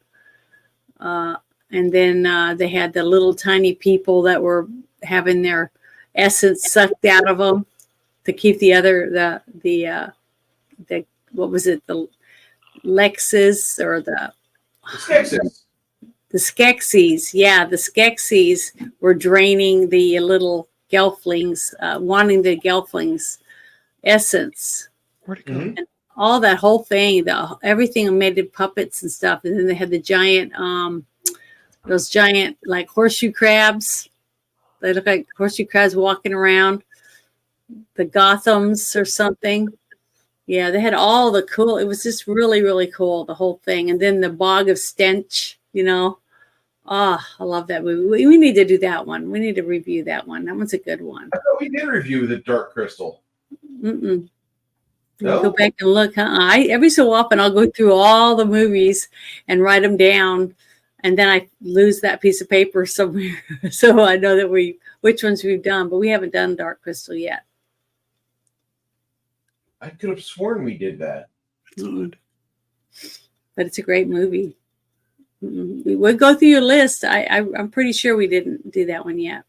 A: And then they had the little tiny people that were having their essence sucked out of them to keep the what was it, the Lexes or the
B: Skeksis.
A: The Skeksis. Yeah, the Skeksis were draining the little Gelflings, wanting the Gelflings essence.
C: Where'd it go?
B: Mhm.
A: And all that whole thing, everything made of puppets and stuff. And then they had the giant, those giant like horseshoe crabs. They look like horseshoe crabs walking around. The Gothams or something. Yeah, they had all the cool. It was just really, really cool, the whole thing. And then the Bog of Stench, you know. Oh, I love that movie. We need to do that one. We need to review that one. That one's a good one.
B: I thought we did review the Dark Crystal.
A: Mm-mm.
B: No?
A: Go back and look. Every so often I'll go through all the movies and write them down, and then I lose that piece of paper somewhere. So I know that which ones we've done, but we haven't done Dark Crystal yet.
B: I could have sworn we did that.
A: Mm-mm. But it's a great movie. We'll go through your list. I'm pretty sure we didn't do that one yet.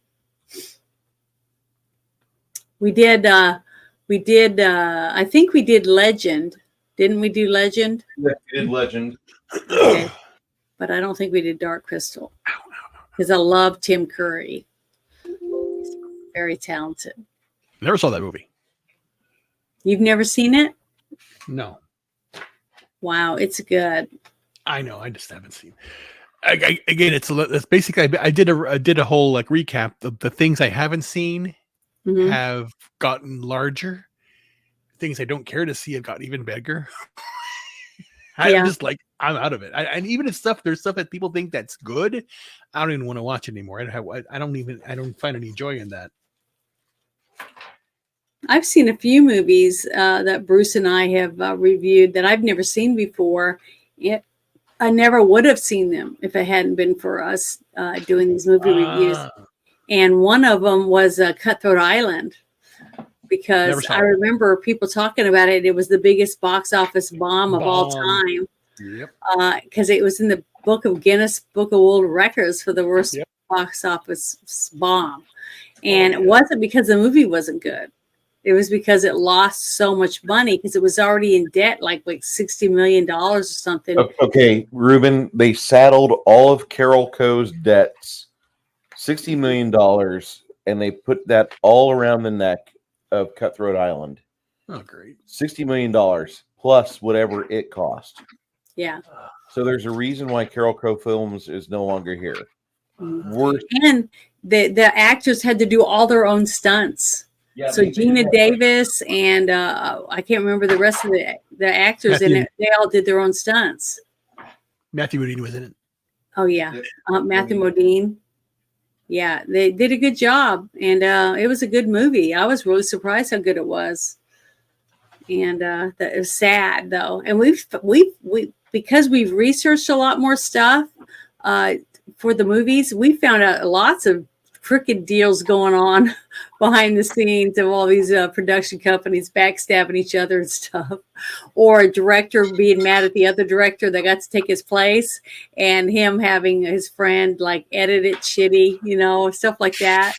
A: We did. I think we did Legend. Didn't we do Legend?
B: We did Legend.
A: Okay. But I don't think we did Dark Crystal, because I love Tim Curry. He's very talented.
C: Never saw that movie.
A: You've never seen it?
C: No,
A: Wow, it's good.
C: I know. I just haven't seen. Again, it's basically I did a whole like recap of the things I haven't seen
A: Mhm.
C: have gotten larger. Things I don't care to see have gotten even bigger. I'm
A: Yeah.
C: just like, I'm out of it. And even if there's stuff that people think that's good, I don't even want to watch it anymore. I don't find any joy in that.
A: I've seen a few movies that Bruce and I have reviewed that I've never seen before. I never would have seen them if it hadn't been for us doing these movie reviews. And one of them was Cutthroat Island, because
C: Never saw
A: I
C: it.
A: remember people talking about it. It was the biggest box office bomb of all time,
C: Yep.
A: because it was in the Guinness Book of World Records for the worst
C: Yep.
A: box office bomb. And it wasn't because the movie wasn't good. It was because it lost so much money, because it was already in debt, like $60 million or something.
B: Okay, Ruben, they saddled all of Carol Coe's debts, $60 million, and they put that all around the neck of Cutthroat Island.
C: Oh, great.
B: $60 million plus whatever it cost.
A: Yeah.
B: So there's a reason why Carol Coe Films is no longer here.
A: Mhm.
B: We're,
A: And the actors had to do all their own stunts.
B: yeah,
A: So Gina Davis and I can't remember the rest of the actors in
C: Matthew.
A: it. They all did their own stunts.
C: Matthew Modine was in it.
A: Oh yeah,
B: Yep.
A: Matthew Modine. Yeah, they did a good job, and it was a good movie. I was really surprised how good it was, and it was sad though. And we because we've researched a lot more stuff for the movies, we found out lots of crooked deals going on behind the scenes of all these production companies backstabbing each other and stuff, or a director being mad at the other director that got to take his place, and him having his friend like edit it shitty, stuff like that,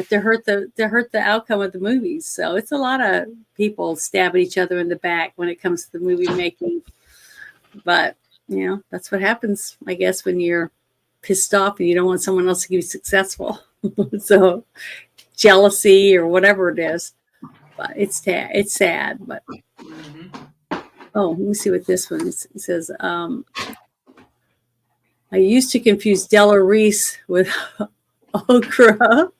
A: to hurt the outcome of the movies. So it's a lot of people stabbing each other in the back when it comes to the movie making. But that's what happens, I guess, when you're pissed off and you don't want someone else to be successful. So jealousy or whatever it is. But it's sad. But oh, let me see what this one is. It says, I used to confuse Della Reese with Okra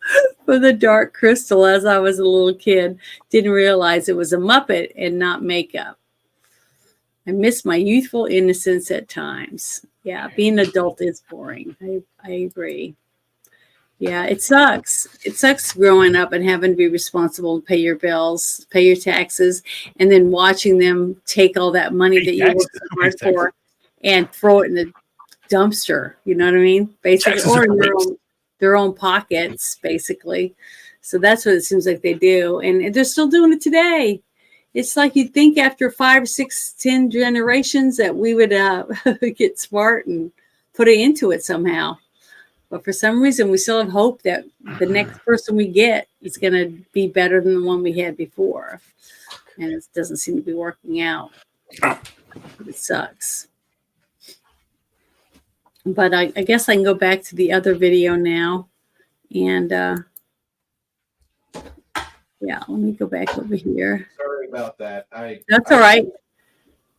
A: for the Dark Crystal as I was a little kid. Didn't realize it was a Muppet and not makeup. I miss my youthful innocence at times. Yeah, being an adult is boring. I agree. Yeah, it sucks. It sucks growing up and having to be responsible and pay your bills, pay your taxes, and then watching them take all that money that you worked so hard for and throw it in the dumpster. You know what I mean? Basically, or in their own pockets, basically. So that's what it seems like they do. And they're still doing it today. It's like you'd think after 5, 6, 10 generations that we would get smart and put it into it somehow. But for some reason, we still have hope that the next person we get is going to be better than the one we had before. And it doesn't seem to be working out. It sucks. But I guess I can go back to the other video now. And yeah, let me go back over here.
E: Sorry about that.
A: That's all right.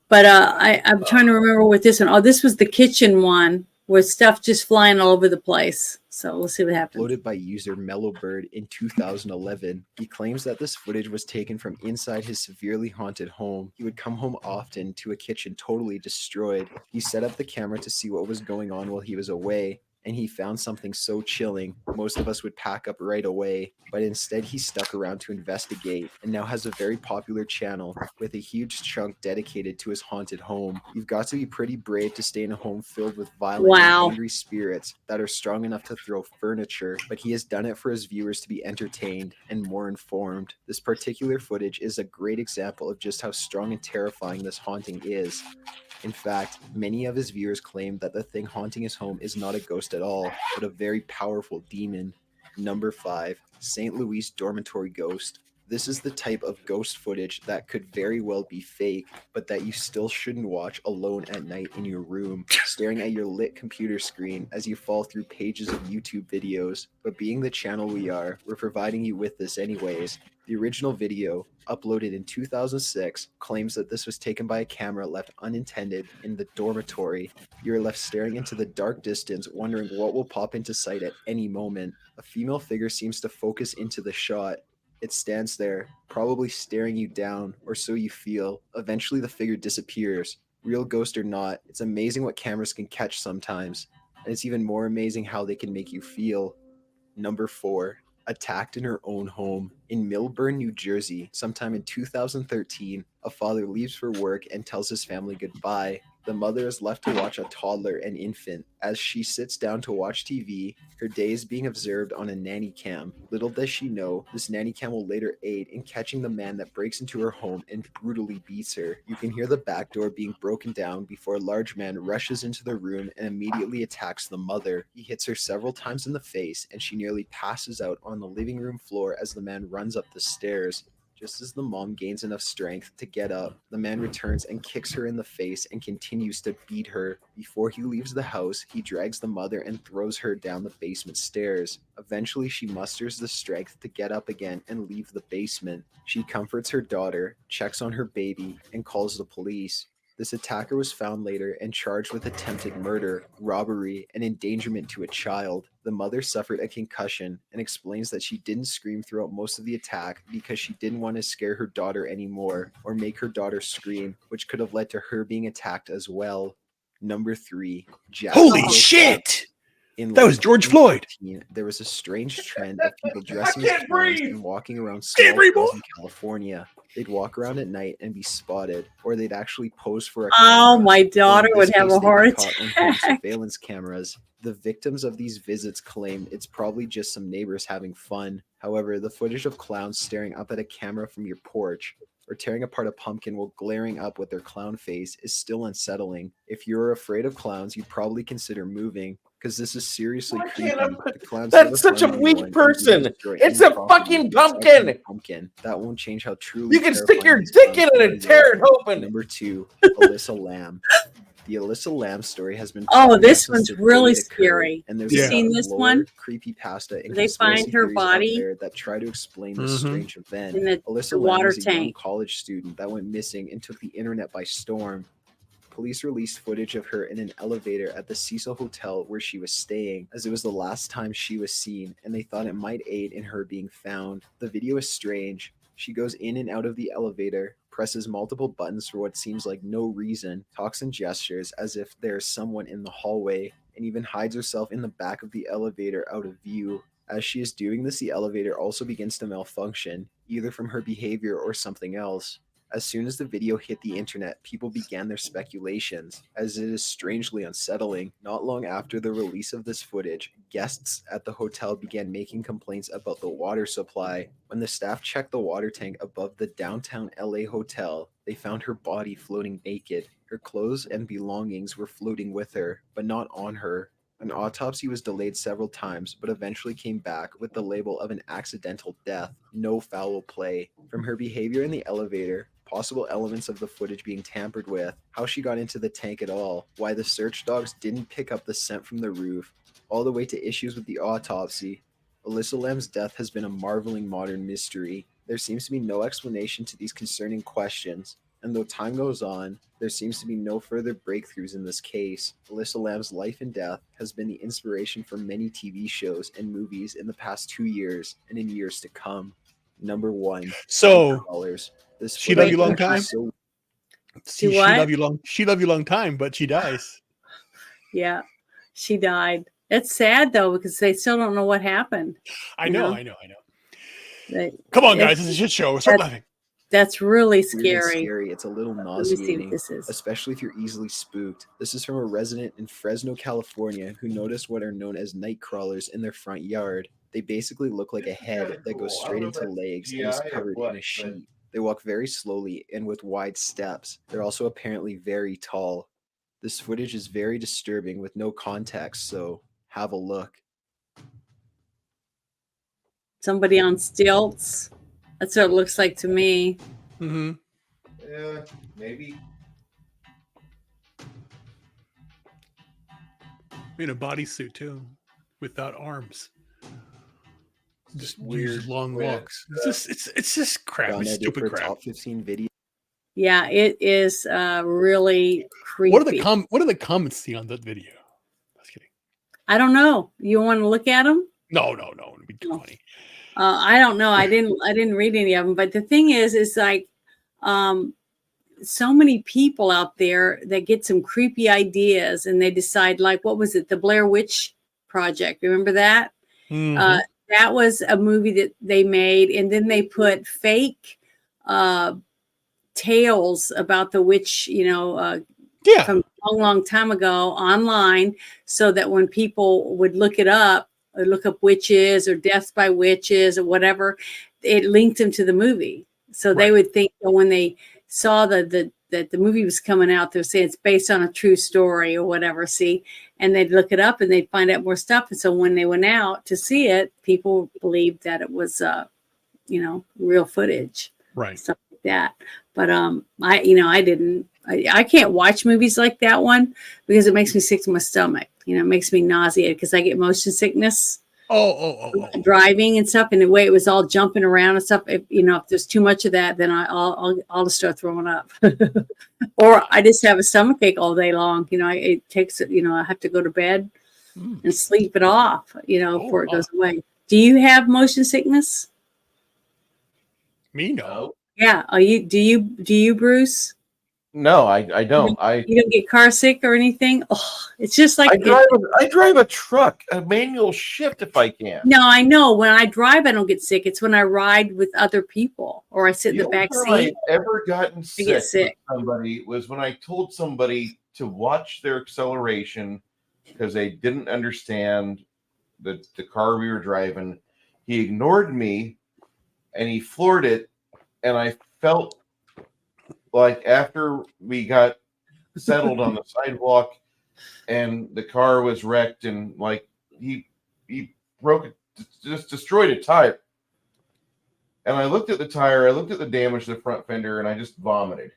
A: But I'm trying to remember what this one. Oh, this was the kitchen one with stuff just flying all over the place. So we'll see what happens.
F: Uploaded by user Mellowbird in 2011. He claims that this footage was taken from inside his severely haunted home. He would come home often to a kitchen totally destroyed. He set up the camera to see what was going on while he was away, and he found something so chilling, most of us would pack up right away, but instead he stuck around to investigate and now has a very popular channel with a huge chunk dedicated to his haunted home. You've got to be pretty brave to stay in a home filled with violent and angry spirits that are strong enough to throw furniture, but he has done it for his viewers to be entertained and more informed. This particular footage is a great example of just how strong and terrifying this haunting is. In fact, many of his viewers claim that the thing haunting his home is not a ghost at all, but a very powerful demon. Number 5, St. Louis Dormitory Ghost. This is the type of ghost footage that could very well be fake, but that you still shouldn't watch alone at night in your room, staring at your lit computer screen as you fall through pages of YouTube videos. But being the channel we are, we're providing you with this anyways. The original video, uploaded in 2006, claims that this was taken by a camera left unintended in the dormitory. You're left staring into the dark distance, wondering what will pop into sight at any moment. A female figure seems to focus into the shot. It stands there, probably staring you down, or so you feel. Eventually the figure disappears. Real ghost or not, it's amazing what cameras can catch sometimes. And it's even more amazing how they can make you feel. Number 4. Attacked in her own home. In Millburn, New Jersey, sometime in 2013, a father leaves for work and tells his family goodbye. The mother is left to watch a toddler and infant. As she sits down to watch TV, her day is being observed on a nanny cam. Little does she know, this nanny cam will later aid in catching the man that breaks into her home and brutally beats her. You can hear the back door being broken down before a large man rushes into the room and immediately attacks the mother. He hits her several times in the face, and she nearly passes out on the living room floor as the man runs up the stairs. Just as the mom gains enough strength to get up, the man returns and kicks her in the face and continues to beat her. Before he leaves the house, he drags the mother and throws her down the basement stairs. Eventually, she musters the strength to get up again and leave the basement. She comforts her daughter, checks on her baby, and calls the police. This attacker was found later and charged with attempted murder, robbery, and endangerment to a child. The mother suffered a concussion and explains that she didn't scream throughout most of the attack because she didn't want to scare her daughter anymore or make her daughter scream, which could have led to her being attacked as well. Number 3, Jacksonville.
C: Holy shit!
F: In
C: That was
F: late
C: George Floyd.
F: 2015, there was a strange trend of people dressing
E: can't
F: as clowns
E: breathe.
F: and walking around
C: Can't
F: small
C: breathe,
F: towns
C: boy.
F: in California. They'd walk around at night and be spotted, or they'd actually pose for a
A: Oh,
F: camera.
A: my
F: Or
A: daughter
F: in
A: would
F: this
A: have
F: case,
A: a
F: they'd be
A: heart
F: caught on home
A: attack.
F: surveillance cameras. The victims of these visits claim it's probably just some neighbors having fun. However, the footage of clowns staring up at a camera from your porch or tearing apart a pumpkin while glaring up with their clown face is still unsettling. If you're afraid of clowns, you'd probably consider moving, because this is seriously
E: Why
F: creepy.
E: can't I-
F: The clowns
E: That's
F: never
E: such a
F: harm
E: weak
F: anyone and
E: person.
F: wouldn't destroy
E: It's
F: any
E: a
F: property
E: fucking
F: aside from
E: pumpkin.
F: the pumpkin. That won't change how truly
E: You can stick your
F: terrifying these
E: dick
F: clowns
E: in it
F: really
E: and tear it
F: are.
E: open.
F: Number 2, Alyssa Lamb. The Alyssa Lamb story has been
A: Oh,
F: popular
A: this
F: since
A: one's
F: the day
A: really
F: it occurred,
A: scary.
F: and there's
C: You
F: a
C: seen
F: lot of
A: this
F: lore,
A: one?
F: creepypasta, and
A: They find
F: conspiracy
A: her
F: theories out
A: body
F: there that try to explain this
C: Mhm.
F: strange event.
A: in the
F: Alyssa
A: the
F: Lamb
A: water
F: was a young
A: tank.
F: college student that went missing and took the internet by storm. Police released footage of her in an elevator at the Cecil Hotel where she was staying, as it was the last time she was seen, and they thought it might aid in her being found. The video is strange. She goes in and out of the elevator, presses multiple buttons for what seems like no reason, talks and gestures as if there is someone in the hallway, and even hides herself in the back of the elevator out of view. As she is doing this, the elevator also begins to malfunction, either from her behavior or something else. As soon as the video hit the internet, people began their speculations, as it is strangely unsettling. Not long after the release of this footage, guests at the hotel began making complaints about the water supply. When the staff checked the water tank above the downtown LA hotel, they found her body floating naked. Her clothes and belongings were floating with her, but not on her. An autopsy was delayed several times, but eventually came back with the label of an accidental death, no foul play. From her behavior in the elevator, possible elements of the footage being tampered with, how she got into the tank at all, why the search dogs didn't pick up the scent from the roof, all the way to issues with the autopsy. Alyssa Lamb's death has been a marveling modern mystery. There seems to be no explanation to these concerning questions, and though time goes on, there seems to be no further breakthroughs in this case. Alyssa Lamb's life and death has been the inspiration for many TV shows and movies in the past 2 years and in years to come. Number 1,
C: So
F: Nightcrawlers. This
C: she love you
F: footage
C: long
F: is
C: time?
F: so
C: she
A: what?
C: love you long. She love you long time, but she dies.
A: Yeah, she died. It's sad though because they still don't know what happened.
C: I
A: You
C: know.
A: know?
C: I know.
A: They,
C: Come on,
A: It's-
C: guys! It's a shit show. Start
A: that-
C: laughing.
A: that's really
F: weird and
A: scary.
F: scary. It's a little
A: Let me see what
F: nauseating,
A: this is.
F: especially if you're easily spooked. This is from a resident in Fresno, California, who noticed what are known as night crawlers in their front yard. They basically look like a
B: This is
F: head
B: kinda
F: that goes
B: cool. I
F: straight
B: don't know
F: into
B: if
F: legs and
B: that's
F: is
B: GI or
F: covered
B: what,
F: in a
B: but-
F: sheet. They walk very slowly and with wide steps. They're also apparently very tall. This footage is very disturbing with no context, so have a look.
A: Somebody on stilts. That's what it looks like to me.
C: Mm-hmm.
B: Yeah, maybe.
C: In a bodysuit too, without arms. Just
B: Weird.
C: use long
B: Weird.
C: walks. It's just crap.
F: Found
C: It's
F: that for
C: stupid
F: a
C: crap.
F: top 15 video.
A: Yeah, it is really creepy.
C: What are the comments see on that video? Just kidding.
A: I don't know. You want to look at them?
C: No. It'd be too
A: No.
C: funny.
A: I don't know. I didn't read any of them. But the thing is like, so many people out there that get some creepy ideas and they decide, like, what was it? The Blair Witch Project. Remember that?
C: Mhm.
A: That was a movie that they made, and then they put fake tales about the witch,
C: Yeah.
A: from a long time ago online, so that when people would look it up or look up witches or deaths by witches or whatever, it linked them to the movie. So they
C: Right.
A: would think that when they saw that the movie was coming out, they'll say it's based on a true story or whatever. See, and they'd look it up and they'd find out more stuff. And so when they went out to see it, people believed that it was, real footage,
C: Right.
A: stuff like that. But I didn't. I can't watch movies like that one because it makes me sick to my stomach. It makes me nauseated because I get motion sickness
C: Oh.
A: driving and stuff. And the way it was all jumping around and stuff, if there's too much of that, then I'll just start throwing up, or I just have a stomachache all day long. It takes I have to go to bed
C: Mm.
A: and sleep it off, before it
C: wow.
A: goes away. Do you have motion sickness?
C: Me no.
B: No.
A: Yeah. Do you, Bruce?
B: No, I don't.
A: You don't get car sick or anything? Oh, it's just like
E: I drive a truck, a manual shift if I can.
A: no, I know. When I drive, I don't get sick. It's when I ride with other people or I sit in the
B: only
A: back
B: time
A: seat.
B: I've ever gotten
A: I get
B: sick
A: sick.
B: with somebody was when I told somebody to watch their acceleration because they didn't understand the car we were driving. He ignored me and he floored it, and I felt like after we got settled on the sidewalk and the car was wrecked and like he broke it, just destroyed a tire. And I looked at the tire, I looked at the damage to the front fender, and I just vomited.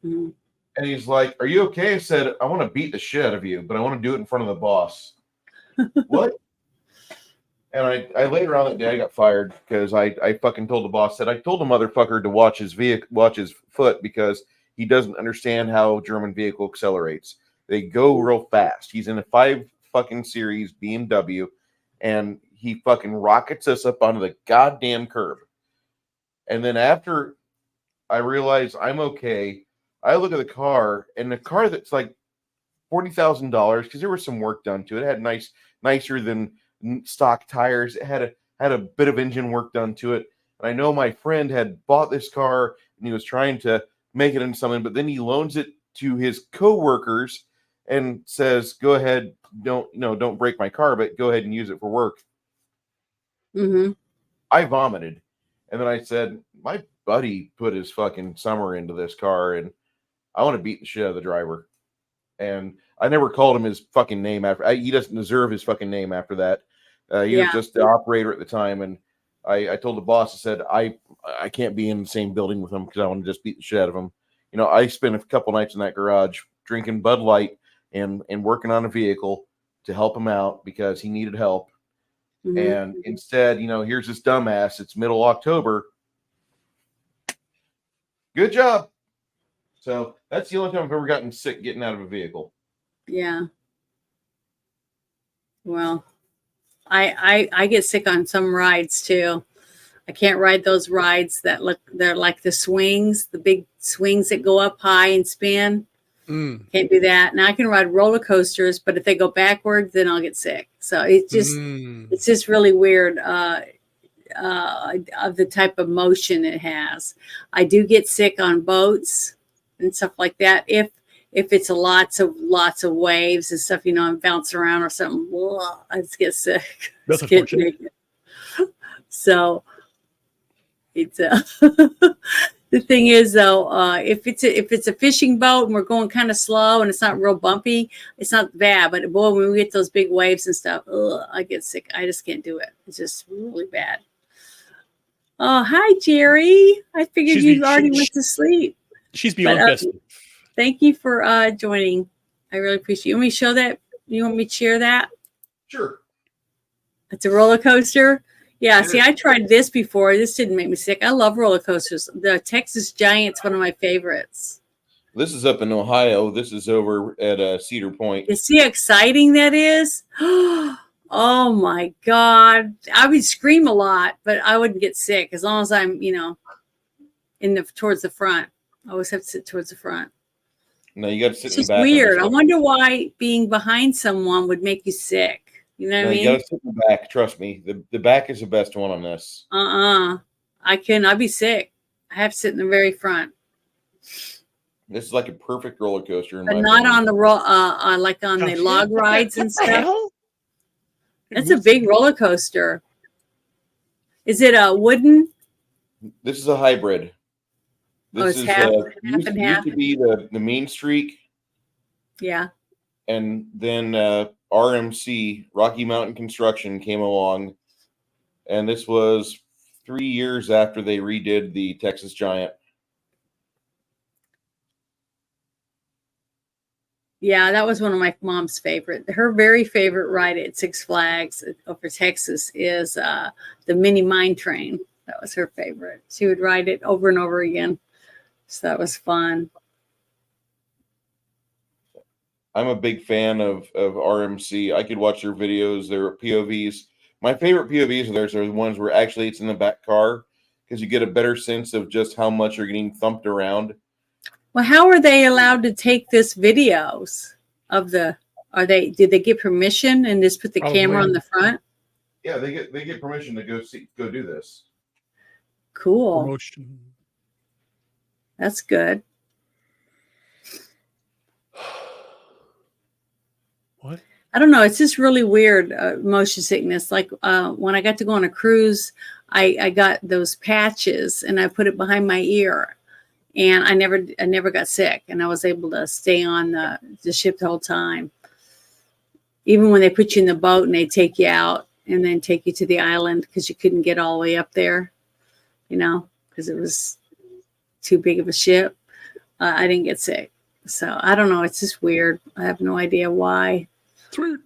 A: Mhm.
B: And he's like, "Are you okay?" I said, "I want to beat the shit out of you, but I want to do it in front of the boss." What? And I later on that day I got fired because I fucking told the boss that I told the motherfucker to watch his foot because he doesn't understand how German vehicle accelerates. They go real fast. He's in a 5 fucking series BMW, and he fucking rockets us up onto the goddamn curb. And then after I realize I'm okay, I look at the car, and the car that's like $40,000 because there was some work done to it. It had nicer than stock tires. It had a bit of engine work done to it. And I know my friend had bought this car and he was trying to make it into something, but then he loans it to his coworkers and says, "Go ahead, don't break my car, but go ahead and use it for work."
A: Mhm.
B: I vomited. And then I said, "My buddy put his fucking summer into this car, and I want to beat the shit out of the driver." And I never called him his fucking name after. He doesn't deserve his fucking name after that. He was
A: Yeah.
B: just the operator at the time, and I told the boss, I said, I can't be in the same building with him because I want to just beat the shit out of him. I spent a couple nights in that garage drinking Bud Light and working on a vehicle to help him out because he needed help.
A: Mhm.
B: And instead, here's this dumbass. It's middle October. Good job. So that's the only time I've ever gotten sick getting out of a vehicle.
A: Yeah. Well, I get sick on some rides too. I can't ride those rides they're like the swings, the big swings that go up high and spin.
C: Mm.
A: Can't do that. Now I can ride roller coasters, but if they go backwards, then I'll get sick. So it's just really weird of the type of motion it has. I do get sick on boats and stuff like that. If it's lots of waves and stuff, I'm bouncing around or something, I just get sick.
C: That's
A: Just get
C: unfortunate.
A: naked. So it's the thing is though, if it's a fishing boat and we're going kind of slow and it's not real bumpy, it's not bad. But boy, when we get those big waves and stuff, I get sick. I just can't do it. It's just really bad. Oh, hi, Jerry. I figured you already went to sleep.
C: She's beyond festive.
A: Thank you for joining. I really appreciate it. You want me to show that? You want me to share that?
B: Sure.
A: It's a roller coaster. Yeah,
B: It
A: see,
B: is.
A: I tried this before. This didn't make me sick. I love roller coasters. The Texas Giant's one of my favorites.
B: This is up in Ohio. This is over at Cedar Point.
A: You see how exciting that is? Oh my God. I would scream a lot, but I wouldn't get sick as long as I'm, towards the front. I always have to sit towards the front.
B: No, you got to sit
A: It's
B: in the
A: just
B: back.
A: weird. I wonder why being behind someone would make you sick. You know what I
B: You
A: mean?
B: got to sit in the back. Trust me. The back is the best one on this.
A: I'd be sick. I have to sit in the very front.
B: This is like a perfect roller coaster.
A: But not on the like on the log rides and
C: What the
A: stuff.
C: hell?
A: That's a big roller coaster. Is it a wooden?
B: This is a hybrid. This
A: it's
B: is
A: half
B: used
A: and half.
B: to be the Mean Streak,
A: Yeah.
B: and then RMC, Rocky Mountain Construction, came along, and this was 3 years after they redid the Texas Giant.
A: Yeah, that was one of my mom's favorite. Her very favorite ride at Six Flags over Texas is the mini mine train. That was her favorite. She would ride it over and over again. So that was fun.
B: I'm a big fan of RMC. I could watch their videos, their POVs. My favorite POVs of theirs are the ones where actually it's in the back car because you get a better sense of just how much you're getting thumped around.
A: Well, how are they allowed to take this videos of the? Did they get permission and just put the camera on the front?
B: Yeah, they get permission to go do this.
A: Cool.
C: Promotion.
A: That's good.
C: What?
A: I don't know. It's just really weird, motion sickness. Like when I got to go on a cruise, I got those patches and I put it behind my ear, and I never got sick, and I was able to stay on the ship the whole time. Even when they put you in the boat and they take you out and then take you to the island because you couldn't get all the way up there, because it was too big of a ship. I didn't get sick. So I don't know. It's just weird. I have no idea why.
C: It's weird.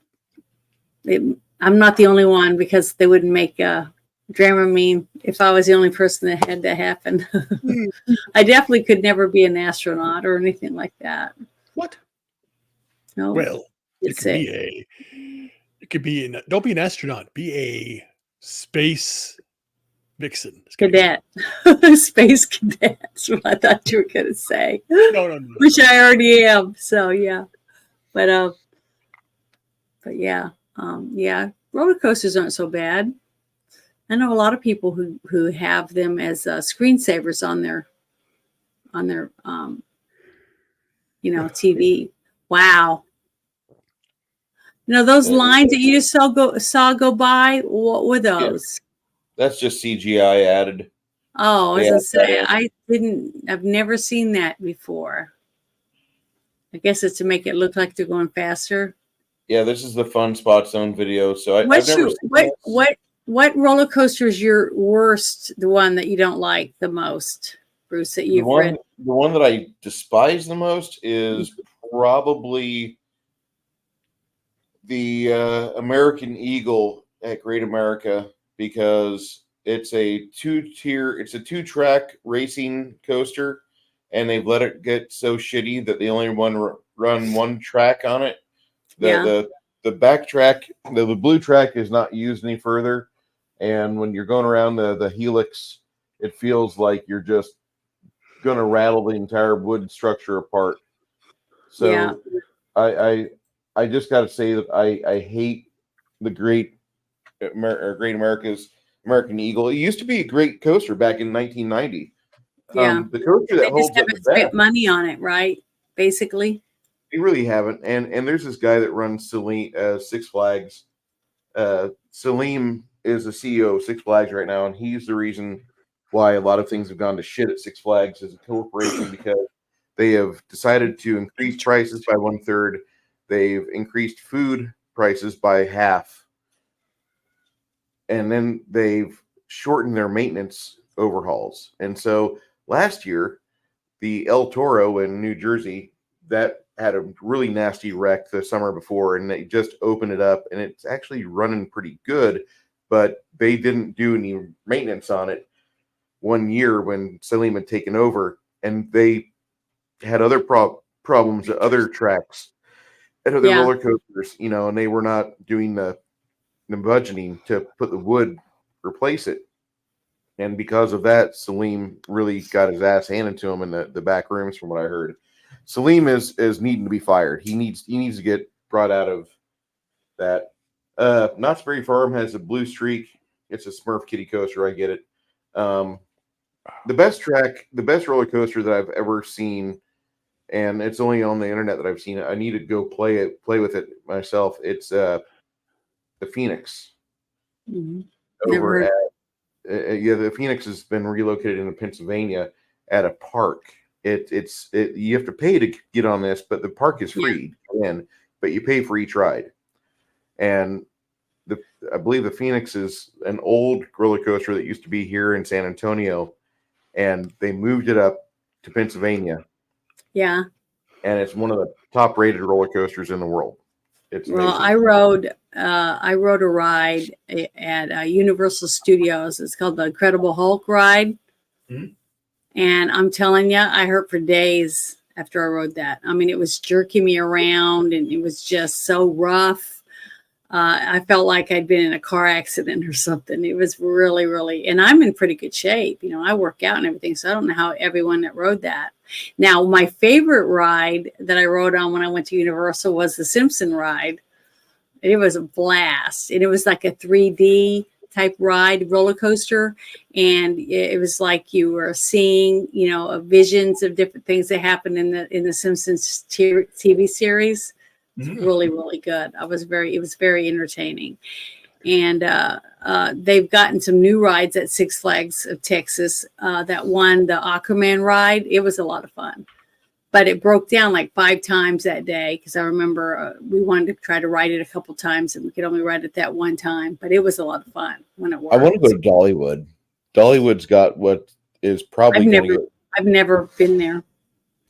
A: I'm not the only one, because they wouldn't make Dramamine if I was the only person that had that happen. I definitely could never be an astronaut or anything like that.
C: What?
A: No.
C: Well,
A: It's sick.
C: Don't be an astronaut. Be a space vixen.
A: Cadet. Space cadet. That's what I thought you were going to say.
C: No.
A: Which I already am. So, yeah. But yeah. Roller coasters aren't so bad. I know a lot of people who have them as screensavers on their TV. Wow. Those lines that you just saw go by, what were those?
B: That's just CGI added.
A: Oh, I was
B: Yeah.
A: gonna say, I've never seen that before. I guess it's to make it look like they're going faster.
B: Yeah, this is the Fun Spot Zone video. So I've
A: What's
B: never
A: your,
B: seen this.
A: what roller coaster is your worst, the one that you don't like the most, Bruce, that you've read?
B: The one that I despise the most is probably the American Eagle at Great America, because it's a two-track racing coaster, and they've let it get so shitty that they only run one track on it. The back track, the blue track, is not used any further, and when you're going around the helix, it feels like you're just going to rattle the entire wood structure apart. So
A: Yeah.
B: I just got to say that I hate the Great America's American Eagle. It used to be a great coaster back in 1990.
A: Yeah.
B: The coaster that
A: They
B: holds
A: just
B: up
A: haven't
B: the
A: spent
B: best.
A: money on it, right? Basically.
B: They really haven't. And there's this guy that runs Six Flags. Salim is the CEO of Six Flags right now, and he's the reason why a lot of things have gone to shit at Six Flags as a corporation, because they have decided to increase prices by 1/3. They've increased food prices by half. And then they've shortened their maintenance overhauls. And so last year, the El Toro in New Jersey, that had a really nasty wreck the summer before, and they just opened it up, and it's actually running pretty good, but they didn't do any maintenance on it one year when Salim had taken over, and they had other problems at other tracks, at other roller coasters, and they were not doing the budgeting to put the wood, replace it. And because of that, Salim really got his ass handed to him in the back rooms, from what I heard. Salim is needing to be fired. He needs to get brought out of that. Knott's Berry Farm has a blue streak. It's a Smurf Kitty coaster. I get it. The best roller coaster that I've ever seen, and it's only on the internet that I've seen it. I need to go play with it myself. It's the Phoenix.
A: Mm-hmm.
B: Over at the Phoenix has been relocated into Pennsylvania at a park. You have to pay to get on this, but the park is free in, but you pay for each ride. And I believe the Phoenix is an old roller coaster that used to be here in San Antonio, and they moved it up to Pennsylvania.
A: Yeah.
B: And it's one of the top rated roller coasters in the world. It's amazing.
A: Well, I rode a ride at Universal Studios. It's called the Incredible Hulk ride.
B: Mm-hmm.
A: And I'm telling you, I hurt for days after I rode that. I mean, it was jerking me around, and it was just so rough. I felt like I'd been in a car accident or something. It was really, really, and I'm in pretty good shape. You know, I work out and everything, so I don't know how everyone that rode that. Now, my favorite ride that I rode on when I went to Universal was the Simpson ride. It was a blast, and it was like a 3D type ride roller coaster, and it was like you were seeing, you know, visions of different things that happened in the Simpsons TV series. It's really, really good. It was very entertaining. And they've gotten some new rides at Six Flags of Texas. That one, the Aquaman ride, it was a lot of fun. But it broke down like 5 times that day because I remember we wanted to try to ride it a couple times and we could only ride it that one time. But it was a lot of fun when it worked.
B: I want to go to Dollywood. Dollywood's got what is probably
A: I've never been there.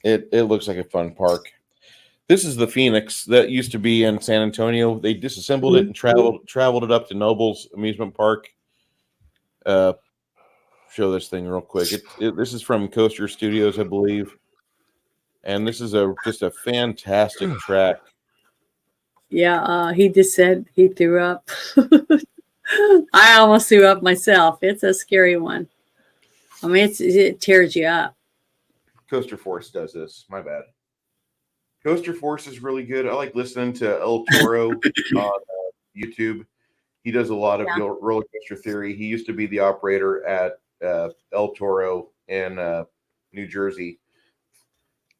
B: It looks like a fun park. This is the Phoenix that used to be in San Antonio. They disassembled it and traveled it up to Noble's Amusement Park. Show this thing real quick. This is from Coaster Studios, I believe. And this is just a fantastic track.
A: Yeah, he just said he threw up. I almost threw up myself. It's a scary one. I mean, it tears you up.
B: Coaster Force does this. My bad. Coaster Force is really good. I like listening to El Toro on YouTube. He does a lot of roller coaster theory. He used to be the operator at El Toro in New Jersey.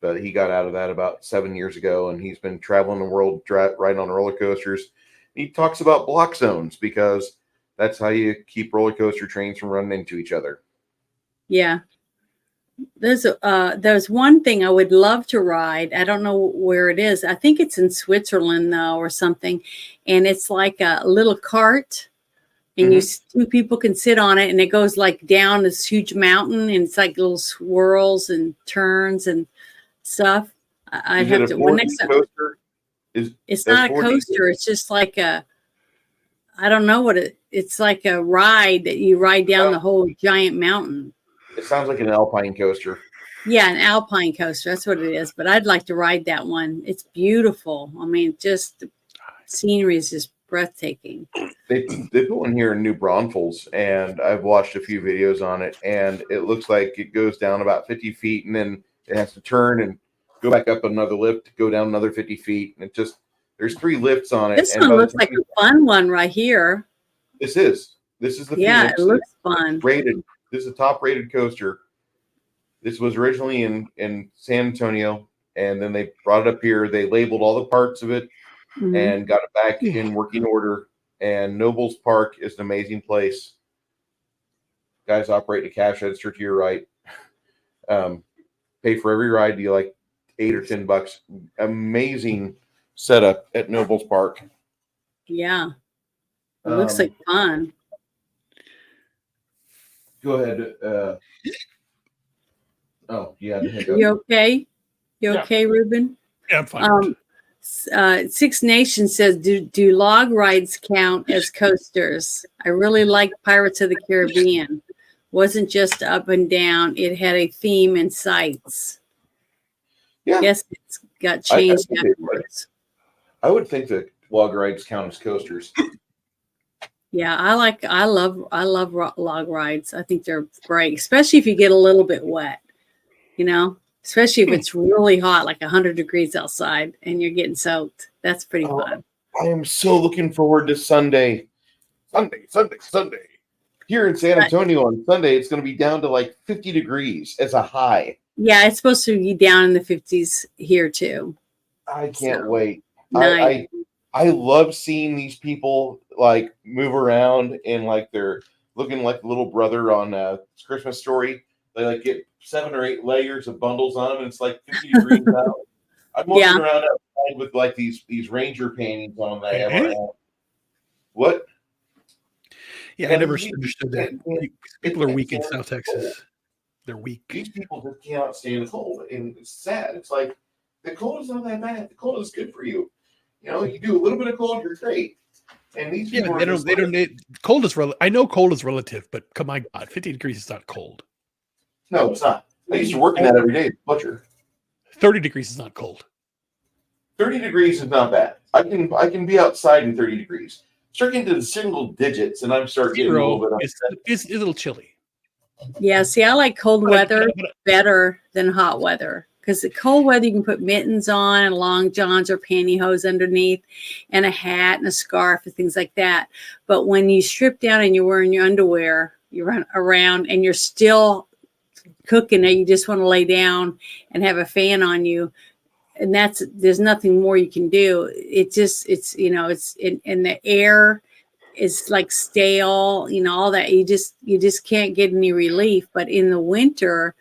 B: But he got out of that about 7 years ago, and he's been traveling the world riding on roller coasters. He talks about block zones because that's how you keep roller coaster trains from running into each other.
A: Yeah. There's one thing I would love to ride. I don't know where it is. I think it's in Switzerland, though, or something. And it's like a little cart, and two people can sit on it, and it goes like down this huge mountain, and it's like little swirls and turns and stuff. I have to. Well, next time, it's not a coaster. It's just like I don't know what it's like a ride that you ride down the whole giant mountain.
B: It sounds like an alpine coaster.
A: Yeah, an alpine coaster. That's what it is. But I'd like to ride that one. It's beautiful. I mean, just the scenery is just breathtaking.
B: They put one here in New Braunfels, and I've watched a few videos on it, and it looks like it goes down about 50 feet, and then it has to turn and go back up another lift, go down another 50 feet, and there's 3 lifts on it.
A: This one looks like a fun one right here.
B: This is the
A: Phoenix. It looks
B: it's
A: fun.
B: Rated. This is a top rated coaster. This was originally in San Antonio, and then they brought it up here. They labeled all the parts of it and got it back in working order. And Nobles Park is an amazing place. Guys operate a cash register to your right. Pay for every ride. You like $8 or $10. Amazing setup at Nobles Park.
A: Yeah, it looks like fun.
B: Go ahead. Oh, yeah.
A: You okay? You okay, Ruben?
C: Yeah, I'm fine.
A: Six Nations says, do log rides count as coasters? I really like Pirates of the Caribbean. Wasn't just up and down. It had a theme and sights.
B: Yeah.
A: Yes, it's got changed afterwards.
B: I would think that log rides count as coasters.
A: Yeah, I love log rides. I think they're great, especially if you get a little bit wet, you know, especially if it's really hot, like 100 degrees outside and you're getting soaked. That's pretty fun.
B: I am so looking forward to Sunday. Here in San Antonio on Sunday, it's going to be down to like 50 degrees as a high.
A: Yeah, it's supposed to be down in the 50s here too.
B: I can't wait.
A: Nice.
B: I love seeing these people like move around and like they're looking like the little brother on Christmas Story. They like get 7 or 8 layers of bundles on them, and it's like 50 degrees out. I'm walking around outside with like these Ranger paintings on that I have on. What?
C: Yeah, I never understood that. People are weak in South Texas. They're weak.
B: These people just cannot stand the cold, and it's sad. It's like the cold is not that bad. The cold is good for you. You know, you do a little bit of cold, you're great. And these people
C: they don't need cold is relative. I know cold is relative, but come on, God, 50 degrees is not cold.
B: No, it's not. I used to work in that every day, butcher.
C: 30 degrees is not cold.
B: 30 degrees is not bad. I can be outside in 30 degrees. Start getting to the single digits, and I'm starting getting a little
C: Zero
B: bit upset.
C: is a little chilly.
A: Yeah, see, I like cold
C: But-
A: weather
C: but-
A: better than hot weather because the cold weather you can put mittens on and long johns or pantyhose underneath and a hat and a scarf and things like that. But when you strip down and you're wearing your underwear, you run around and you're still cooking it, you just want to lay down and have a fan on you. And there's nothing more you can do. It's in the air is like stale, all that. You just can't get any relief. But in the winter,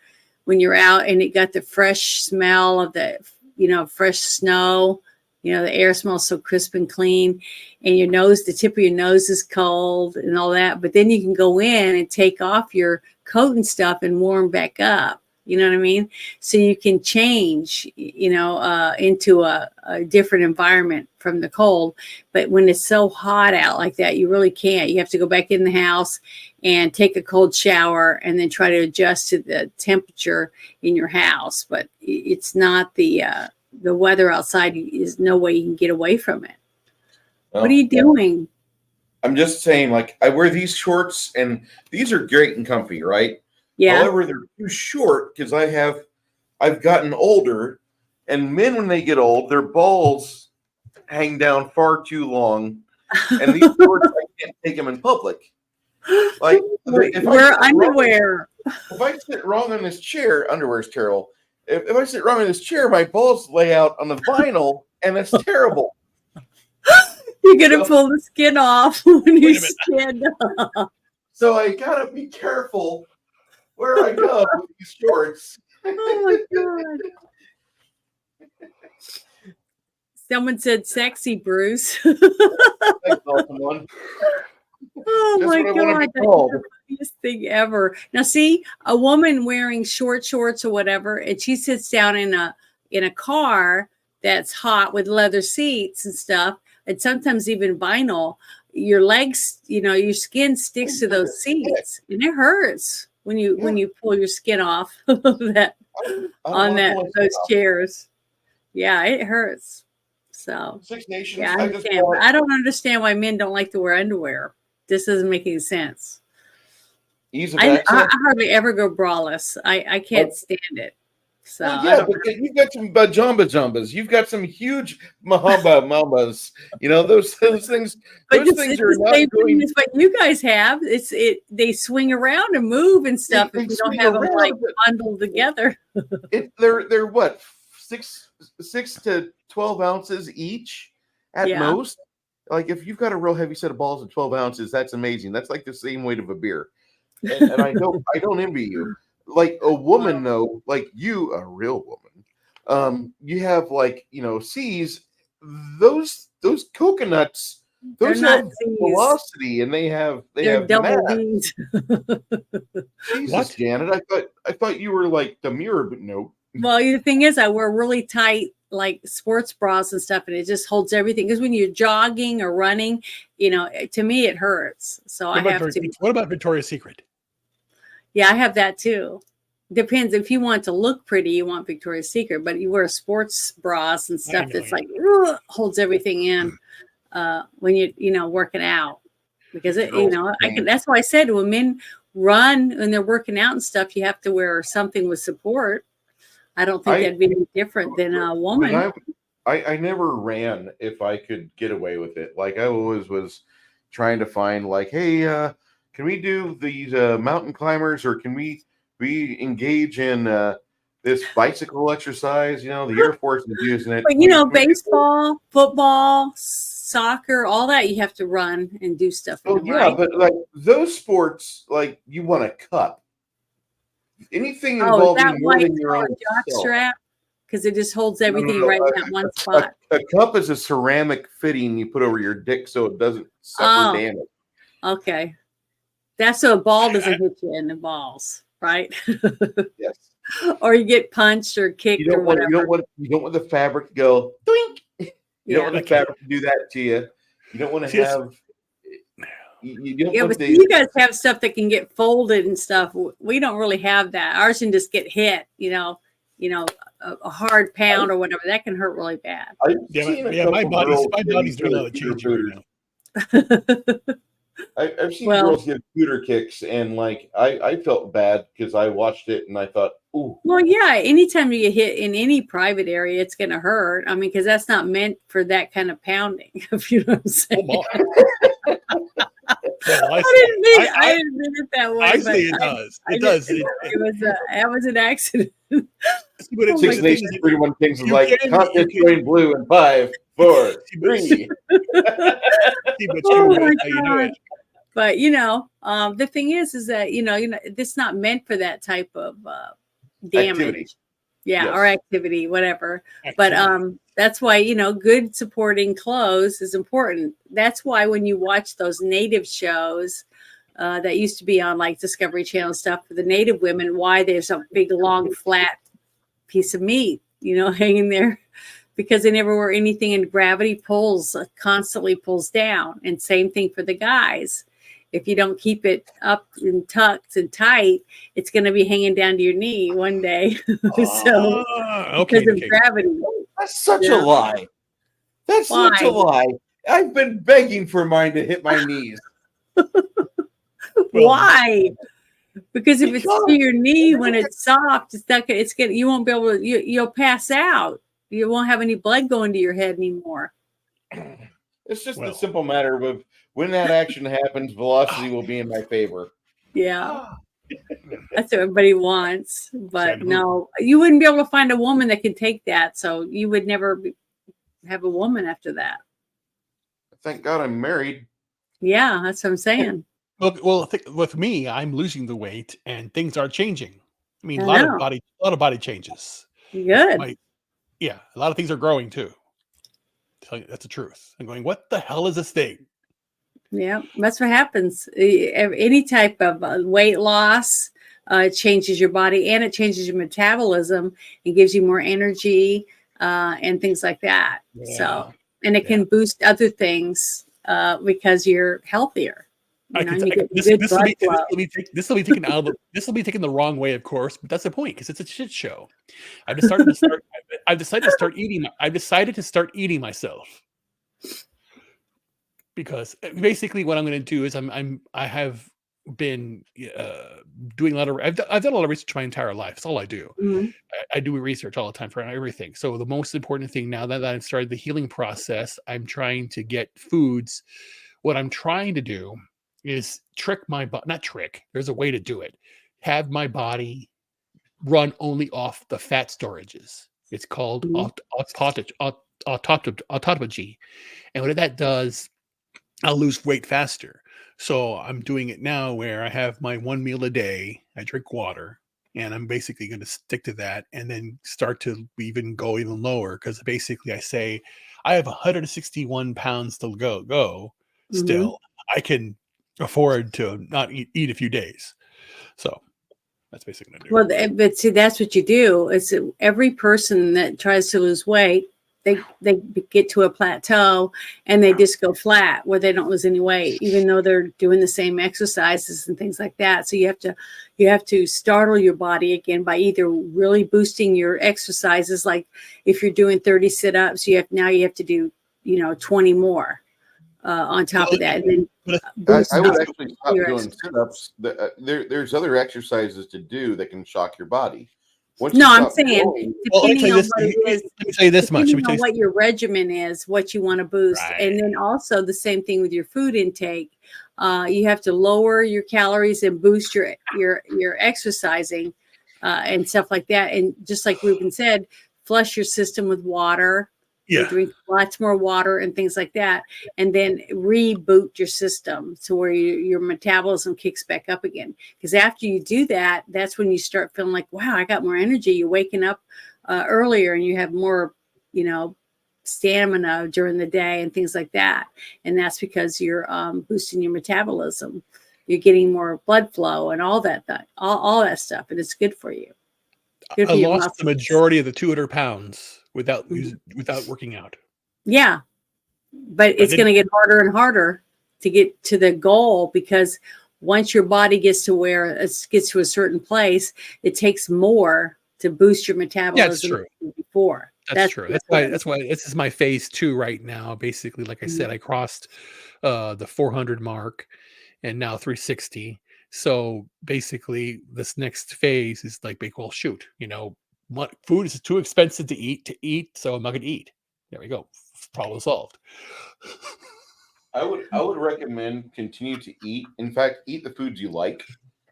A: when you're out and it got the fresh smell of the, fresh snow, the air smells so crisp and clean, and the tip of your nose is cold and all that. But then you can go in and take off your coat and stuff and warm back up. You know what I mean? So you can change, into a different environment from the cold. But when it's so hot out like that, you really can't. You have to go back in the house and take a cold shower and then try to adjust to the temperature in your house. But it's not the weather outside is no way you can get away from it. What are you doing?
B: I'm just saying, like, I wear these shorts, and these are great and comfy, right?
A: Yeah.
B: However, they're too short because I've gotten older, and men, when they get old, their balls hang down far too long, and these shorts, I can't take them in public. Like, if
A: Wear underwear.
B: If I sit wrong on this chair, underwear's terrible. If I sit wrong on this chair, my balls lay out on the vinyl, and it's terrible.
A: You're gonna pull the skin off when you stand up.
B: So I gotta be careful where I go with these shorts.
A: Oh my god! Someone said "sexy, Bruce."
B: Thanks, someone.
A: Oh
B: That's
A: my
B: what I wanna
A: god,
B: be
A: that's
B: called.
A: the funniest thing ever. Now, see a woman wearing short shorts or whatever, and she sits down in a car that's hot with leather seats and stuff, and sometimes even vinyl. Your legs, your skin sticks to those seats, and it hurts when you pull your skin off that on those chairs. Yeah, it hurts. So
B: Six Nations.
A: yeah, I understand. I don't understand why men don't like to wear underwear. This doesn't make any sense.
B: Ease of
A: I
B: access.
A: hardly ever go braless. I can't stand it. So
B: Well,
A: I
B: yeah,
A: don't
B: but you've got some jumbas. You've got some huge mambas. Those things.
A: But
B: Those things are
A: the
B: not
A: same
B: going.
A: thing as what you guys have. They swing around and move and stuff
B: They
A: if you don't
B: swing
A: have them
B: around,
A: like
B: but-
A: bundled together.
B: They're what 6 to 12 ounces each at
A: Yeah.
B: most. Like if you've got a real heavy set of balls of 12 ounces, that's amazing. That's like the same weight of a beer. And I don't envy you. Like a woman though, like you, a real woman, you have like C's. Those coconuts, those
A: They're not
B: have
A: C's.
B: velocity, and they
A: They're
B: have
A: double
B: mass.
A: D's.
B: Jesus,
C: What?
B: Janet, I thought you were like the mirror, but no.
A: Well, the thing is, I wear really tight like sports bras and stuff, and it just holds everything. Because when you're jogging or running, to me it hurts. So I have to.
C: What about Victoria's Secret?
A: Yeah, I have that too. Depends if you want to look pretty, you want Victoria's Secret, but you wear sports bras and stuff
C: know,
A: that's
C: yeah.
A: like holds everything in when you working out. Because that's why I said when men run when they're working out and stuff, you have to wear something with support. I don't think that'd be any different than a woman.
B: I never ran if I could get away with it. Like I always was trying to find like, hey, can we do these mountain climbers, or can we engage in this bicycle exercise? The Air Force is using it.
A: But baseball, football, soccer, all that you have to run and do stuff.
B: Oh
A: in,
B: yeah,
A: right?
B: but like those sports, like you want a cup. Anything
A: Is
B: involving
A: that
B: more
A: why
B: than
A: it's
B: your
A: called
B: own
A: a jock
B: self.
A: strap? Because it just holds everything
B: No,
A: right in that one spot.
B: A cup is a ceramic fitting you put over your dick so it doesn't suffer damage.
A: Okay. That's so a ball doesn't hit you in the balls, right?
B: Yes.
A: Or you get punched or kicked
B: You
A: or
B: don't want
A: whatever.
B: you don't want the fabric to go doink. You don't want the
C: Okay.
B: fabric to do that to you. You don't want to
C: Yes.
B: have. You don't
A: Yeah,
B: want
A: but you guys have stuff that can get folded and stuff. We don't really have that. Ours can just get hit. You a hard pound or whatever, that can hurt really bad.
B: I've
C: Yeah,
B: seen a
C: my
B: couple
C: body's
B: girls
C: my
B: getting
C: body's doing a lot of
B: cooter
C: changing right
B: booters.
C: now.
B: I've seen
A: Well-
B: girls give cooter kicks, and like I felt bad because I watched it and I thought, ooh,
A: Well, yeah, anytime you get hit in any private area, it's going to hurt. I mean, because that's not meant for that kind of pounding, if you know what I'm saying.
C: Oh, my. Well,
A: I didn't mean it that way.
C: I
A: but
C: say it does.
A: I
C: It does.
A: didn't- that was an accident.
C: But it's
A: Oh
B: Six
A: my
B: Nations 31 Kings is
C: You
B: like
C: can-
B: content
C: you can-
B: showing blue in 5, 4, 3.
C: See, but
A: Oh
C: you,
A: my
C: that's how you do
A: God.
C: it.
A: But the thing is that this is not meant for that type of damage.
B: Activity.
A: Yeah,
B: Yes.
A: or activity, whatever. But that's why good supporting clothes is important. That's why when you watch those native shows that used to be on like Discovery Channel stuff for the native women, why there's a big long flat piece of meat, hanging there, because they never wear anything, and gravity constantly pulls down. And same thing for the guys. If you don't keep it up and tucked and tight, it's going to be hanging down to your knee one day. So
C: Okay,
A: because of
C: okay.
A: gravity.
B: That's such
A: Yeah.
B: a lie. That's such a
A: Why?
B: lie. I've been begging for mine to hit my knees.
C: Well,
A: Why? Because if it's
B: Because-
A: to your knee when it's soft, you won't be able to. You'll pass out. You won't have any blood going to your head anymore.
B: It's just
C: Well.
B: the simple matter of when that action happens, velocity will be in my favor.
A: Yeah, that's what everybody wants. But
C: Sad
A: no, you wouldn't be able to find a woman that can take that. So you would never have a woman after that.
B: Thank God I'm married.
A: Yeah, that's what I'm saying.
C: Well, with me, I'm losing the weight, and things are changing. I mean,
A: I
C: a lot
A: know.
C: of body changes.
A: Good.
C: A lot of things are growing too. Tell you, that's the truth. I'm going, what the hell is this thing?
A: Yeah, that's what happens. Any type of weight loss changes your body, and it changes your metabolism. It gives you more energy and things like that. So, and it can boost other things because you're healthier.
C: This will be taken out of this will be taken the wrong way, of course, but that's the point because it's a shit show. I've decided to start eating myself. Because basically what I'm going to do is I have been doing a lot of I've done a lot of research my entire life. That's all I do.
A: Mm-hmm.
C: I do research all the time for everything. So the most important thing now that I've started the healing process, I'm trying to get foods. What I'm trying to do is trick my body, not trick. There's a way to do it. Have my body run only off the fat storages. It's called autophagy. And what that does, I'll lose weight faster. So I'm doing it now where I have my one meal a day. I drink water, and I'm basically going to stick to that and then start to go even lower. Because basically I say I have 161 pounds to go still. I can afford to not eat a few days. So that's basically what I do.
A: Well, but see, that's what you do. It's every person that tries to lose weight, they get to a plateau and they just go flat where they don't lose any weight, even though they're doing the same exercises and things like that. So you have to startle your body again by either really boosting your exercises. Like if you're doing 30 sit-ups, you have to do 20 more on top of that. And then
B: I would actually stop
A: your
B: doing sit-ups. There's other exercises to do that can shock your body. Once
A: No,
B: you
A: I'm
B: stop
A: saying
B: going-
A: depending on what it is.
C: Let me tell you this much.
A: Depending on what your regimen is, what you want to boost,
C: Right.
A: and then also the same thing with your food intake. You have to lower your calories and boost your exercising and stuff like that. And just like Ruben said, flush your system with water.
C: Yeah.
A: Drink lots more water and things like that, and then reboot your system to where your metabolism kicks back up again. Because after you do that, that's when you start feeling like, wow, I got more energy. You're waking up earlier and you have more, stamina during the day and things like that. And that's because you're boosting your metabolism. You're getting more blood flow and all that stuff, and it's good for you. Good for
C: I
A: your
C: lost the
A: muscles.
C: majority of the 200 pounds without
A: Mhm.
C: without working out.
A: Yeah, but it's
C: then-
A: going to get harder and harder to get to the goal, because once your body gets to where it gets to a certain place, it takes more to boost your metabolism
C: true.
A: before.
C: That's true. That's why this is my phase 2 right now. Basically, like I said, I crossed the 400 mark and now 360. So basically, this next phase is like, well, shoot, what food is too expensive to eat, so I'm not gonna eat. There we go. Problem solved.
B: I would recommend continue to eat. In fact, eat the foods you like.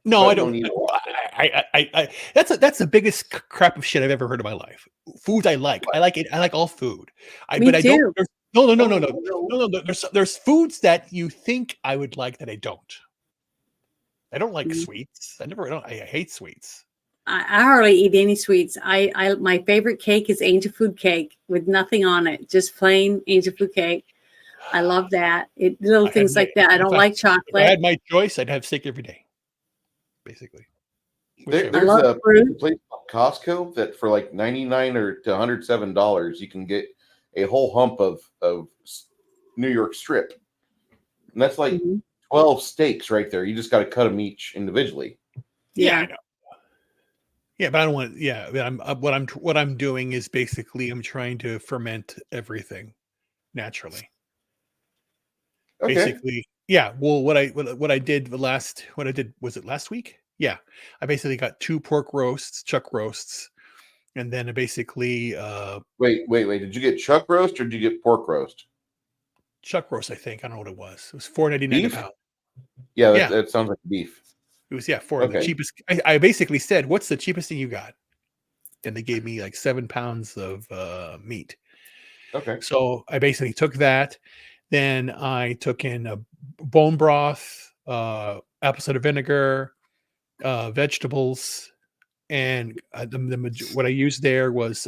C: No,
B: but
C: I don't.
B: eat a lot of it.
C: I that's the biggest crap of shit I've ever heard in my life. Foods I like. I like it. I like all food.
A: Me
C: but I don't.
A: too.
C: No. There's foods that you think I would like that I don't. I don't like sweets. I hate sweets.
A: I hardly eat any sweets. I my favorite cake is angel food cake with nothing on it, just plain angel food cake. I love that. Little things like that. I don't like
C: If I
A: chocolate.
C: had my choice, I'd have steak every day. Basically.
B: There's
A: love
B: a
A: fruit.
B: place called Costco that for like $99 or to $107, you can get a whole hump of New York strip. And that's like 12 steaks right there. You just got to cut them each individually.
C: Yeah, I know. Yeah, but I don't want. Yeah, but what I'm doing is basically I'm trying to ferment everything naturally.
B: Okay.
C: Basically, yeah. Well, what I did was it last week? Yeah, I basically got 2 pork roasts, chuck roasts, and then I basically
B: Wait. Did you get chuck roast or did you get pork roast?
C: chuck roast. I think I don't know what it was. It was $4.99 a
B: Beef?
C: pound.
B: Yeah,
C: Yeah.
B: that sounds like beef.
C: It was the
B: Okay.
C: cheapest. I basically said, "What's the cheapest thing you got?" And they gave me like 7 pounds of meat.
B: Okay.
C: So I basically took that. Then I took in a bone broth, apple cider vinegar, vegetables, and what I used there was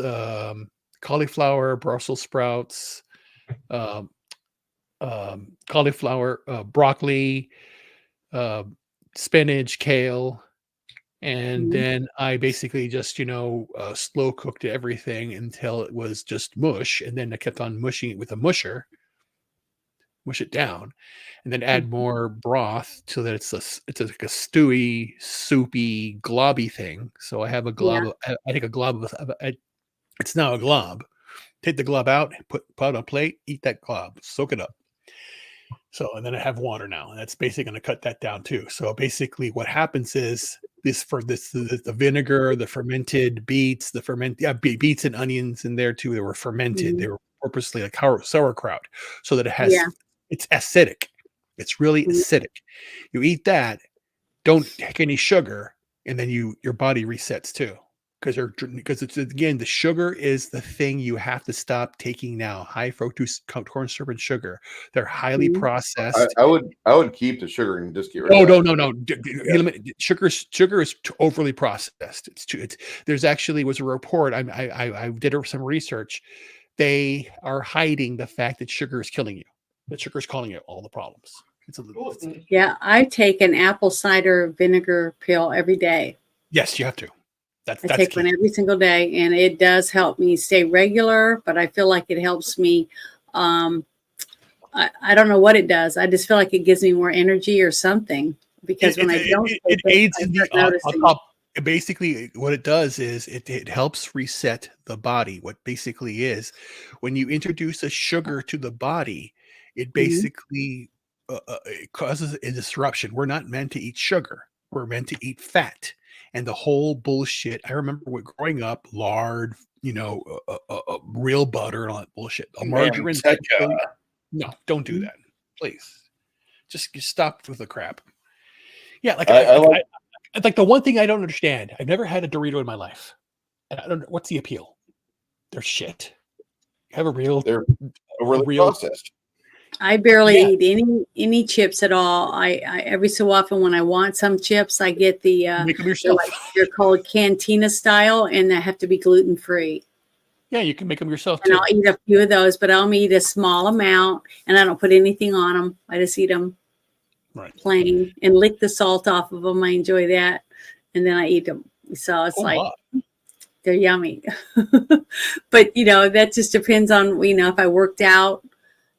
C: cauliflower, Brussels sprouts, um, cauliflower, broccoli, spinach, kale, and then I basically just slow cooked everything until it was just mush, and then I kept on mushing it with a musher. Mush it down, and then add more broth so that it's like a stewy, soupy, globby thing. So I have a glob. I take a glob it's now a glob. Take the glob out, put on a plate, eat that glob, soak it up. So, and then I have water now, and that's basically going to cut that down too. So basically, what happens is the vinegar, the fermented beets, beets and onions in there too. They were fermented. They were purposely like sauerkraut, so that it has. It's acidic. It's really acidic. You eat that, don't take any sugar, and then your body resets too. Because it's again, the sugar is the thing you have to stop taking now. High fructose corn syrup and sugar. They're highly processed.
B: I would keep the sugar and just get rid of it.
C: No. Sugar is overly processed. There's actually was a report. I did some research. They are hiding the fact that sugar is killing you. That sugar is causing you all the problems.
A: Yeah, I take an apple cider vinegar pill every day.
C: Yes, you have to.
A: I take one every single day, and it does help me stay regular, but I feel like it helps me. I don't know what it does. I just feel like it gives me more energy or something, because when I don't,
C: it aids in the basically what it does is it helps reset the body. What basically is when you introduce a sugar to the body, it basically it causes a disruption. We're not meant to eat sugar. We're meant to eat fat. And the whole bullshit. I remember growing up, lard, real butter and all that bullshit. A margarine. No, don't do that, please. Just stop with the crap. Yeah, like the one thing I don't understand. I've never had a Dorito in my life, and I don't know what's the appeal. They're shit. They're
B: overly processed.
A: I barely eat any chips at all. I every so often when I want some chips, I get the
C: make them yourself.
A: They're called Cantina style, and they have to be gluten free.
C: Yeah, you can make them yourself
A: and
C: too.
A: I'll eat a few of those, but I'll eat a small amount, and I don't put anything on them. I just eat them plain and lick the salt off of them. I enjoy that, and then I eat them. So it's they're yummy. But that just depends on if I worked out.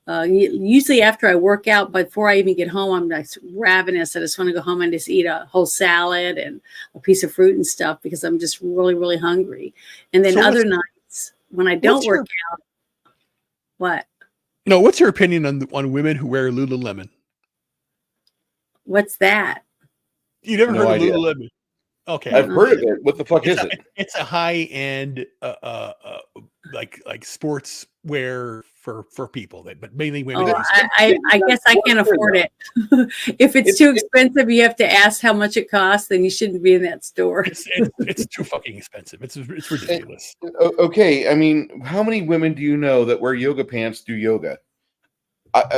A: Usually after I work out, before I even get home, I'm like ravenous. I just want to go home and just eat a whole salad and a piece of fruit and stuff because I'm just really, really hungry. And then
C: So
A: other nights when I don't
C: what's your-
A: work out, what?
C: No, what's your opinion on women who wear Lululemon?
A: What's that?
C: You never
B: No
C: heard
B: idea.
C: of Lululemon? Okay,
B: I've heard of it. What the fuck is it?
C: It's a high end, like sports wear for people, but mainly women.
A: Oh, I guess I can't afford it. If it's too expensive, you have to ask how much it costs, then you shouldn't be in that store.
C: It's too fucking expensive. It's ridiculous.
B: Okay, I mean, how many women do you know that wear yoga pants do yoga?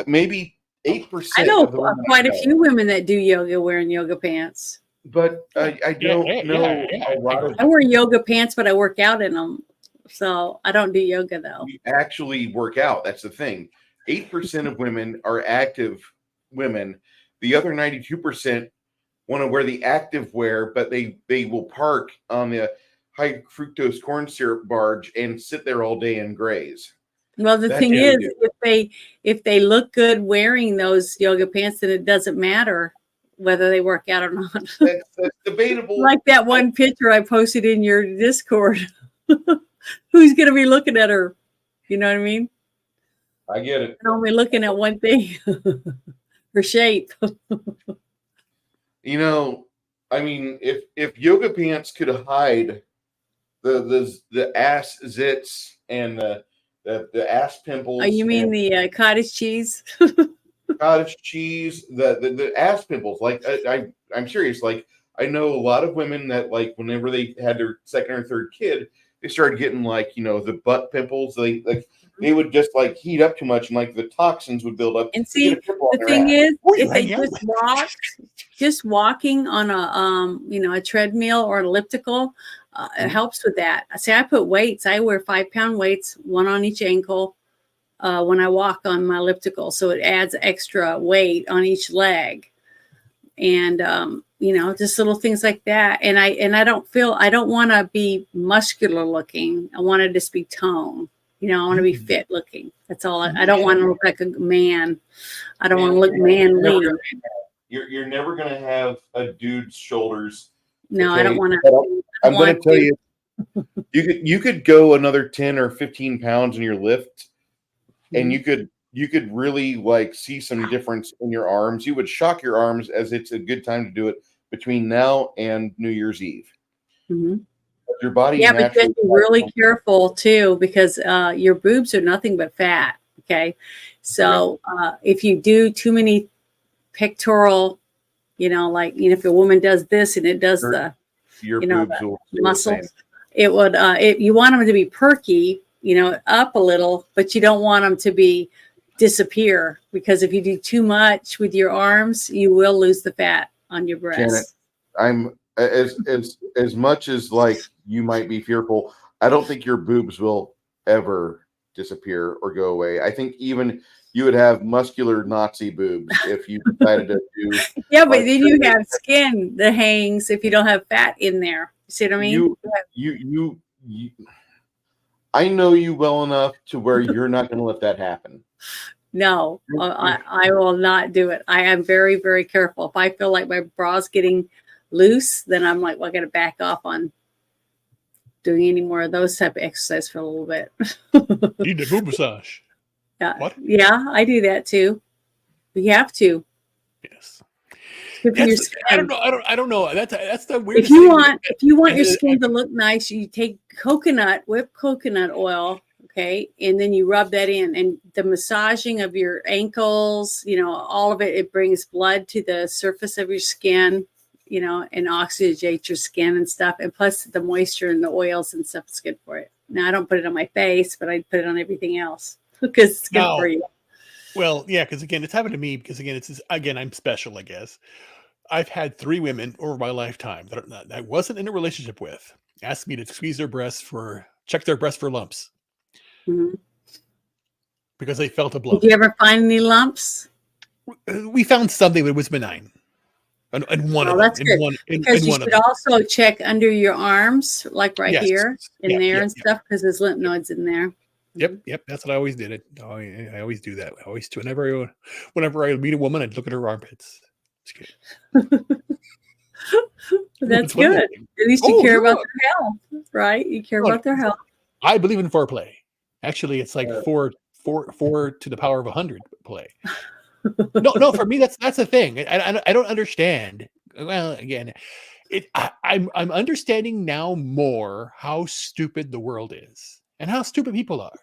B: Maybe 8%.
A: I know
B: of the women
A: quite
B: I
A: a few women that do yoga wearing yoga pants.
B: but I don't know a lot of.
A: I wear yoga pants, but I work out in them. So I don't do yoga though.
B: We actually work out. That's the thing. 8% of women are active women. The other 92% want to wear the active wear, but they will park on the high fructose corn syrup barge and sit there all day and graze.
A: Well, the
B: That's
A: thing
B: what
A: is,
B: they
A: if they look good wearing those yoga pants, then it doesn't matter whether they work out or not.
B: That's debatable.
A: Like that one picture I posted in your Discord. Who's going to be looking at her? You know what I mean?
B: I get it.
A: And only looking at one thing, her shape.
B: You know, I mean, if yoga pants could hide the ass zits and the ass pimples,
A: Oh, you mean
B: and
A: the cottage cheese?
B: cottage cheese, the ass pimples. Like I'm serious. Like I know a lot of women that like whenever they had their second or third kid, they started getting like the butt pimples. They would just like heat up too much and like the toxins would build up.
A: And see, the thing is, if they just walking on a a treadmill or an elliptical, it helps with that. See, I put weights. I wear 5-pound weights, one on each ankle, when I walk on my elliptical, so it adds extra weight on each leg, and just little things like that. And I don't want to be muscular looking. I want to just be toned. I want to be fit looking. That's all. I don't want to look like a man. I don't want to look manly.
B: You're never gonna have a dude's shoulders.
A: No,
B: okay?
A: I don't want to.
B: I'm gonna tell you, you could go another 10 or 15 pounds in your lift, and you could really like see some difference in your arms. You would shock your arms, as it's a good time to do it between now and New Year's Eve.
A: Mm-hmm.
B: Your body,
A: yeah, but you have to be really careful too, because your boobs are nothing but fat. Okay, so if you do too many pectoral, if a woman does this and it does
B: your boobs will
A: muscles, it would. You want them to be perky, up a little, but you don't want them to disappear, because if you do too much with your arms, you will lose the fat on your breasts.
B: Janet, I'm as much as like you might be fearful, I don't think your boobs will ever disappear or go away. I think even you would have muscular Nazi boobs if you decided to do.
A: Yeah, but then you have skin that hangs if you don't have fat in there. You see what I mean?
B: You I know you well enough to where you're not going to let that happen.
A: No, I will not do it. I am very, very careful. If I feel like my bra's getting loose, then I'm like, well, I got to back off on doing any more of those type of exercise for a little bit.
C: You need a boob massage.
A: Yeah.
C: What?
A: Yeah, I do that too. We have to.
C: Yes.
A: Good for your skin.
C: I don't know. That's the weirdest
A: If you
C: thing.
A: want your skin to look nice, you take whipped coconut oil, okay, and then you rub that in, and the massaging of your ankles, all of it brings blood to the surface of your skin, and oxygenates your skin and stuff. And plus the moisture and the oils and stuff is good for it. Now I don't put it on my face, but I put it on everything else because it's good for you.
C: Well, yeah, because again, it's happened to me because again, I'm special, I guess. I've had 3 women over my lifetime that I wasn't in a relationship with ask me to squeeze their breasts check their breasts for lumps.
A: Mm-hmm.
C: Because they felt a blow.
A: Did you ever find any lumps?
C: We found something that was benign. And one of them.
A: That's good. Because you should also check under your arms, like here and there and stuff, because there's lymph nodes in there.
C: Yep. That's what I always did. I always do that. I always do. Whenever I meet a woman, I'd look at her armpits. Just kidding.
A: That's
C: It's one of the
A: good.
C: things.
A: At least you
C: Oh,
A: care about
C: look.
A: their health, right? You care
C: Oh,
A: about their health.
C: I believe in foreplay. Actually, it's like
D: Uh,
C: four to the power of 100 play. No. For me, that's the thing. I don't understand. Well, again, I'm understanding now more how stupid the world is and how stupid people are,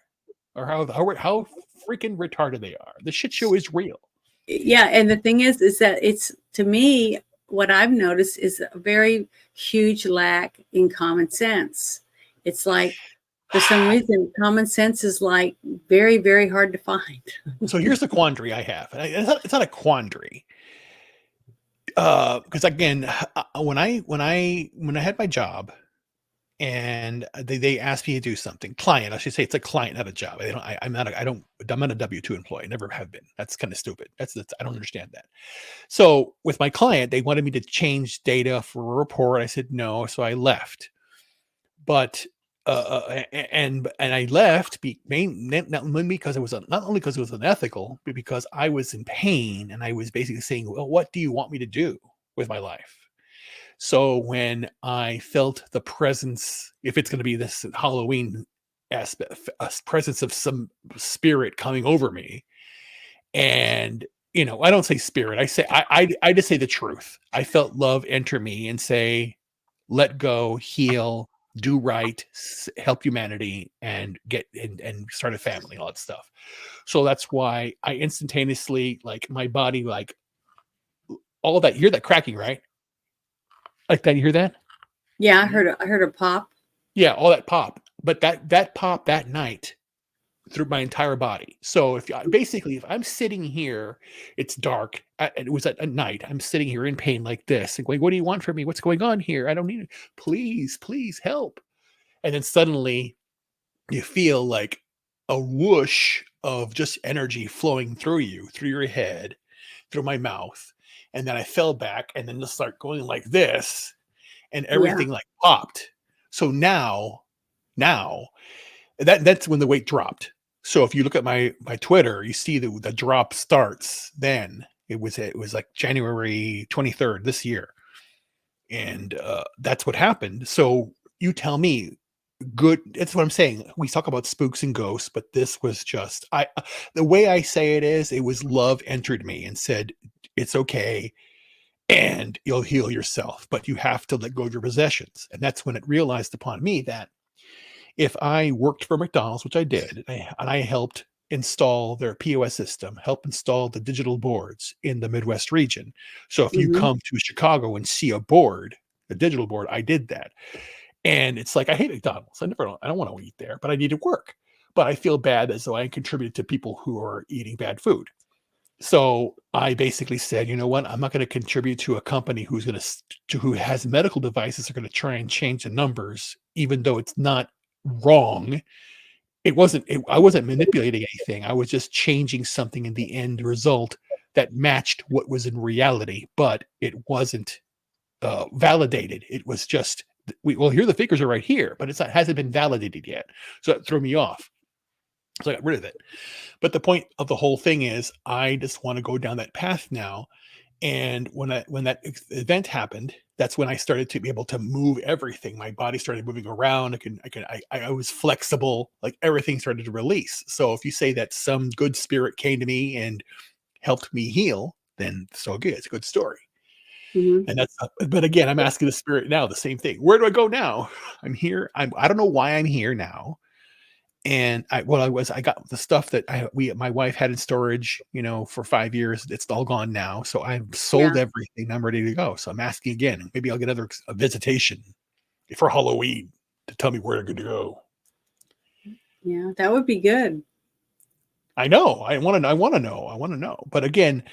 C: or how freaking retarded they are. The shit show is real.
A: Yeah, and the thing is that it's, to me, what I've noticed is a very huge lack in common sense. It's like, for some reason, common sense is like very, very hard to find.
C: So here's the quandary I have. And it's not a quandary. Because again, when I had my job and they asked me to do something, client, I should say, it's a client, not a job. I'm not a W-2 employee. Never have been. That's kind of stupid. I don't understand that. So with my client, they wanted me to change data for a report. I said no, so I left. But and I left not only because it was unethical, but because I was in pain and I was basically saying, well, what do you want me to do with my life? So when I felt the presence, if it's going to be this Halloween aspect, a presence of some spirit coming over me, and I don't say spirit, I just say the truth. I felt love enter me and say, let go, heal, do right, help humanity, and get and start a family, all that stuff. So that's why I instantaneously, like, my body, like, all of that. You hear that cracking, right? Like that, you hear that?
A: Yeah, I heard a pop.
C: Yeah, all that pop. But that pop that night through my entire body. So if I'm sitting here, it's dark. It was at night. I'm sitting here in pain like this, and going, "What do you want from me? What's going on here? I don't need it. Please help." And then suddenly, you feel like a whoosh of just energy flowing through you, through your head, through my mouth, and then I fell back, and then just start going like this, and everything like popped. So now that's when the weight dropped. So if you look at my Twitter, you see the drop starts then. It was like January 23rd this year. And that's what happened. So you tell me, good. That's what I'm saying. We talk about spooks and ghosts, but this was just, the way I say it was love entered me and said, it's okay. And you'll heal yourself, but you have to let go of your possessions. And that's when it realized upon me that if I worked for McDonald's, which I did, and I helped install their POS system, help install the digital boards in the Midwest region. So if you come to Chicago and see a board, a digital board, I did that. And it's like, I hate McDonald's. I don't want to eat there, but I need to work. But I feel bad as though I contributed to people who are eating bad food. So I basically said, you know what? I'm not going to contribute to a company who has medical devices are going to try and change the numbers, even though it's not wrong. I wasn't manipulating anything. I was just changing something in the end result that matched what was in reality, but it wasn't validated. It was just, here the figures are right here, but it hasn't been validated yet. So that threw me off. So I got rid of it. But the point of the whole thing is, I just want to go down that path now. And when that event happened, that's when I started to be able to move everything. My body started moving around. I was flexible. Like, everything started to release. So if you say that some good spirit came to me and helped me heal, then so good. It's a good story. And but again, I'm asking the spirit now the same thing. Where do I go now? I'm here. I don't know why I'm here now. And I got the stuff that my wife had in storage, for 5 years. It's all gone now. So I've sold everything. I'm ready to go. So I'm asking again. Maybe I'll get a visitation for Halloween to tell me where to go.
A: Yeah, that would be good.
C: I know. I want to know. But again,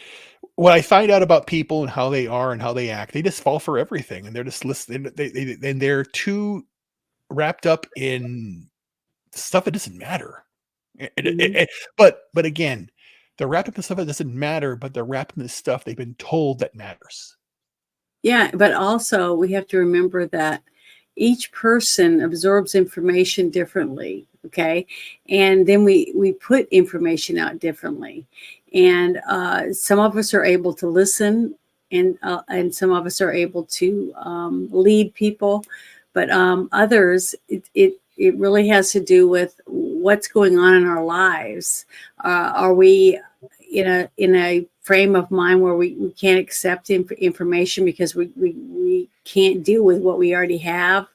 C: what I find out about people and how they are and how they act, they just fall for everything, and they're just listening. They're too wrapped up in stuff that doesn't matter. But again, they're wrapped up in stuff that doesn't matter, but they're wrapped in the stuff they've been told that matters.
A: Yeah, but also we have to remember that each person absorbs information differently. Okay. And then we put information out differently. And some of us are able to listen, and some of us are able to lead people, but others, it really has to do with what's going on in our lives. Are we in a frame of mind where we can't accept information because we can't deal with what we already have?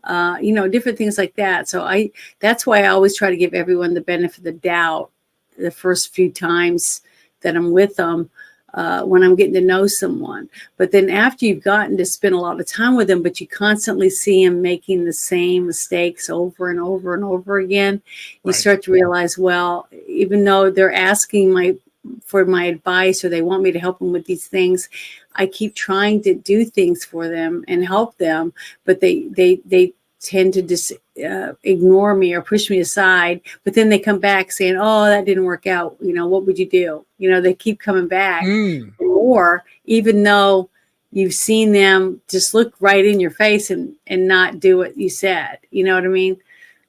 A: Different things like that. So that's why I always try to give everyone the benefit of the doubt the first few times that I'm with them, when I'm getting to know someone. But then after you've gotten to spend a lot of time with them, but you constantly see them making the same mistakes over and over and over again, you
C: Right.
A: start to realize, well, even though they're asking for my advice, or they want me to help them with these things, I keep trying to do things for them and help them, but they tend to just ignore me or push me aside. But then they come back saying, "Oh, that didn't work out. What would you do?" They keep coming back. Or even though you've seen them just look right in your face and not do what you said. You know what I mean?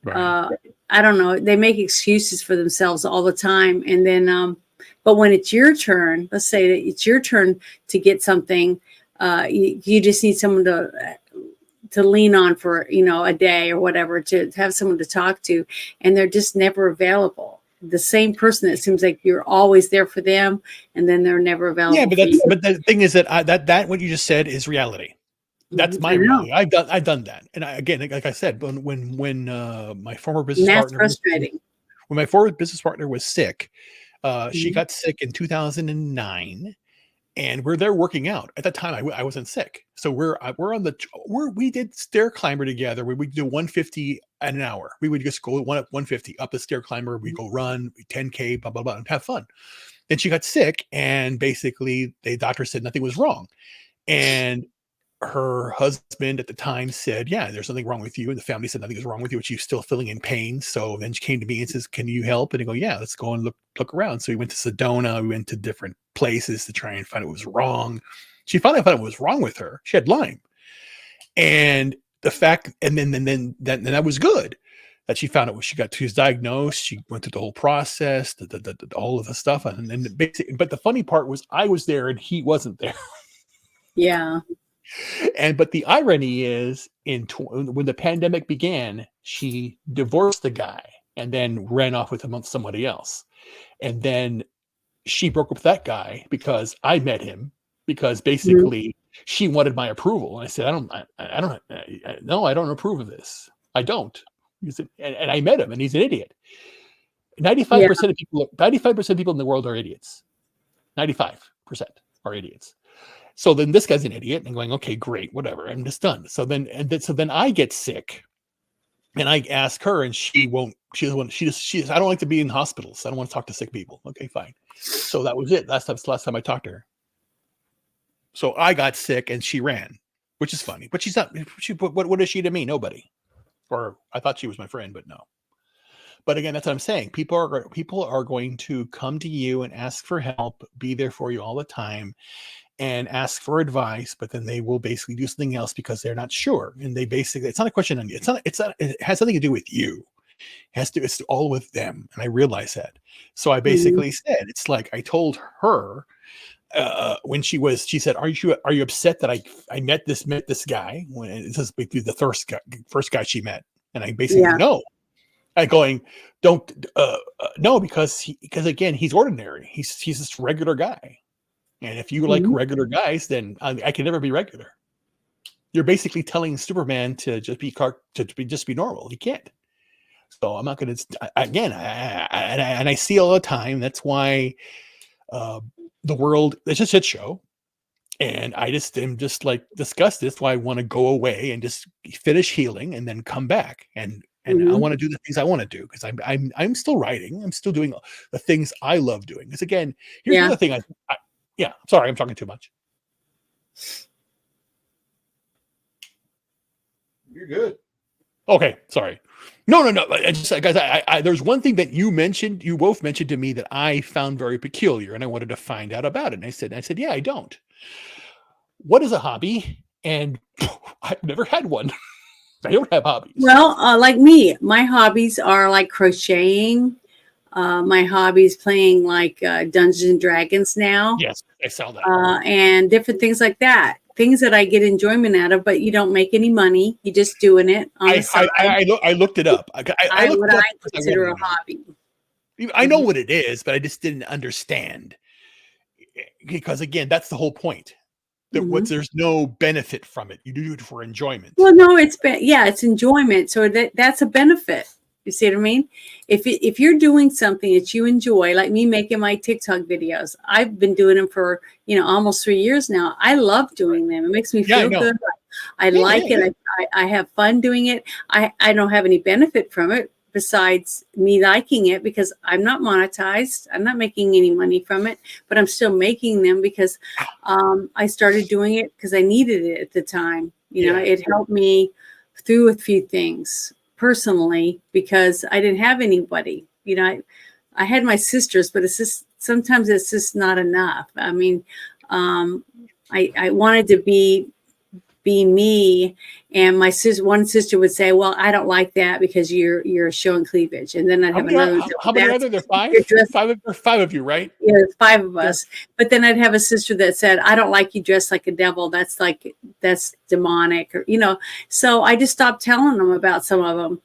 C: Right.
A: I don't know. They make excuses for themselves all the time, and then but when it's your turn, let's say that it's your turn to get something, you just need someone to lean on for, a day or whatever, to have someone to talk to, and they're just never available. The same person, it seems like you're always there for them, and then they're never available.
C: Yeah, but
A: for you.
C: but the thing is that that what you just said is reality. That's my
A: I know.
C: reality. I've done that, and again, like I said, when my former business
A: And that's
C: partner
A: frustrating.
C: when my former business partner was sick, she
A: Mhm.
C: got sick in 2009, and we're there working out. At that time, I wasn't sick, so we did stair climber together. We would do 150 an hour. We would just go 150 up the stair climber. We go run 10K, blah blah blah, and have fun. Then she got sick, and basically the doctor said nothing was wrong, and her husband at the time said, "Yeah, there's something wrong with you." And the family said nothing is wrong with you, but she's still feeling in pain. So then she came to me and says, "Can you help?" And I go, "Yeah, let's go and look around." So we went to Sedona. We went to different places to try and find out what was wrong. She finally found out what was wrong with her. She had Lyme, and the fact, and then that was good that she found out. She was diagnosed. She went through the whole process, all of the stuff, and then basically. But the funny part was, I was there and he wasn't there.
A: Yeah.
C: But the irony is, when the pandemic began, she divorced the guy and then ran off with somebody else. And then she broke up with that guy because I met him, because basically she wanted my approval. And I said, no, I don't approve of this. I don't. He said, and I met him, and he's an idiot. 95% of people, 95% of people in the world are idiots. 95% are idiots. So then this guy's an idiot, and going, okay, great, whatever, I'm just done. So then I get sick, and I ask her, and she just, I don't like to be in hospitals. I don't want to talk to sick people. Okay, fine. So that was it. Last time I talked to her. So I got sick, and she ran, which is funny. But she's not. What is she to me? Nobody. Or I thought she was my friend, but no. But again, that's what I'm saying. People are going to come to you and ask for help, be there for you all the time, and ask for advice, but then they will basically do something else because they're not sure. And they basically, it's not a question on you. It has something to do with you. It's all with them. And I realize that. So I basically said, it's like, I told her, when she said, are you upset that I met this guy? When this is the first guy she met. And I basically, no. I'm going, don't, no, because again, he's ordinary. He's just a regular guy. And if you like regular guys, then I can never be regular. You're basically telling Superman to just be normal. He can't. So I'm not going to, again, and I see all the time. That's why the world, it's a shit show. And I just am just like disgusted. That's why I want to go away and just finish healing and then come back. And I want to do the things I want to do, because I'm still writing. I'm still doing the things I love doing. Because again, here's another thing yeah, sorry, I'm talking too much.
B: You're good.
C: Okay, sorry. No. Guys, there's one thing that you both mentioned to me that I found very peculiar, and I wanted to find out about it. And I said, yeah, I don't. What is a hobby? And I've never had one. I don't have hobbies.
A: Well, like me, my hobbies are like crocheting. My hobbies playing like Dungeons and Dragons now,
C: Yes, I saw that.
A: and different things like that. Things that I get enjoyment out of, but you don't make any money. You're just doing it on the side.
C: I looked it up. I looked
A: what
C: it
A: I
C: up because I
A: consider a
C: wanted to know.
A: hobby.
C: I know what it is, but I just didn't understand. Because again, that's the whole point. There's no benefit from it. You do it for enjoyment.
A: Well, no, it's enjoyment. So that's a benefit. You see what I mean? If you're doing something that you enjoy, like me making my TikTok videos, I've been doing them for almost 3 years now. I love doing them. It makes me feel good. I like it. I have fun doing it. I don't have any benefit from it besides me liking it because I'm not monetized. I'm not making any money from it, but I'm still making them because I started doing it because I needed it at the time. It helped me through a few things personally because I didn't have anybody. I had my sisters, but sometimes it's just not enough. I mean, I wanted to be me, and my one sister would say, "Well, I don't like that because you're showing cleavage," and then I'd have another.
C: How many are there? There are five of you, right?
A: Yeah, there's 5 of us. But then I'd have a sister that said, "I don't like you dressed like a devil. That's demonic," or So I just stopped telling them about some of them,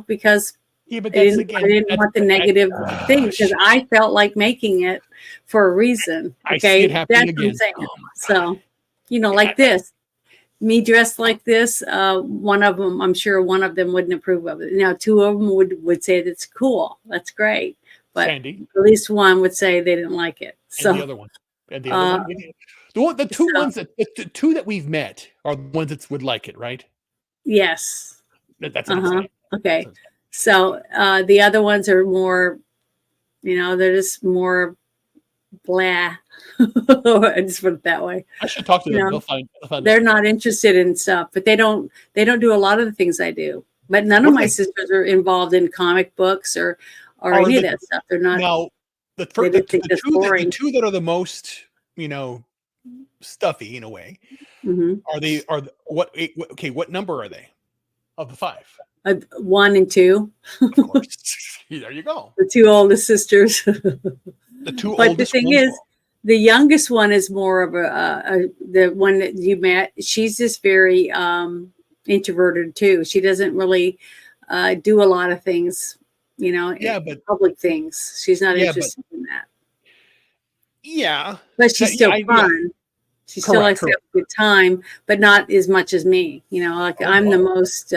A: because
C: But
A: I didn't want the negative thing because I felt like making it for a reason. Okay,
C: I see it happening
A: that's
C: again.
A: what I'm saying. So, like this. Me dressed like this, one of them, I'm sure one of them wouldn't approve of it. Now, 2 of them would say that's cool. That's great. But
C: Sandy.
A: at least one would say they didn't like it. So
C: And the other one. And the other one. The 2 that we've met are the ones that would like it, right?
A: yes.
C: That's what I'm saying.
A: Okay. So the other ones are more, they're just more blah. I just put it that way.
C: I should talk to them. They'll find
A: they're not interested in stuff, but they don't do a lot of the things I do. But none of my sisters are involved in comic books or any of that stuff. They're not.
C: Now, the 2 that are the most, stuffy in a way, what number are they of the 5?
A: 1 and 2.
C: Of course. There you go.
A: The 2 oldest sisters.
C: The 2
A: but
C: oldest.
A: the thing is, the youngest one is more of the one that you met. She's just very introverted too. She doesn't really do a lot of things, but public things. She's not interested in that.
C: Yeah,
A: but she's still fun. She still likes to have a good time, but not as much as me. I'm the most,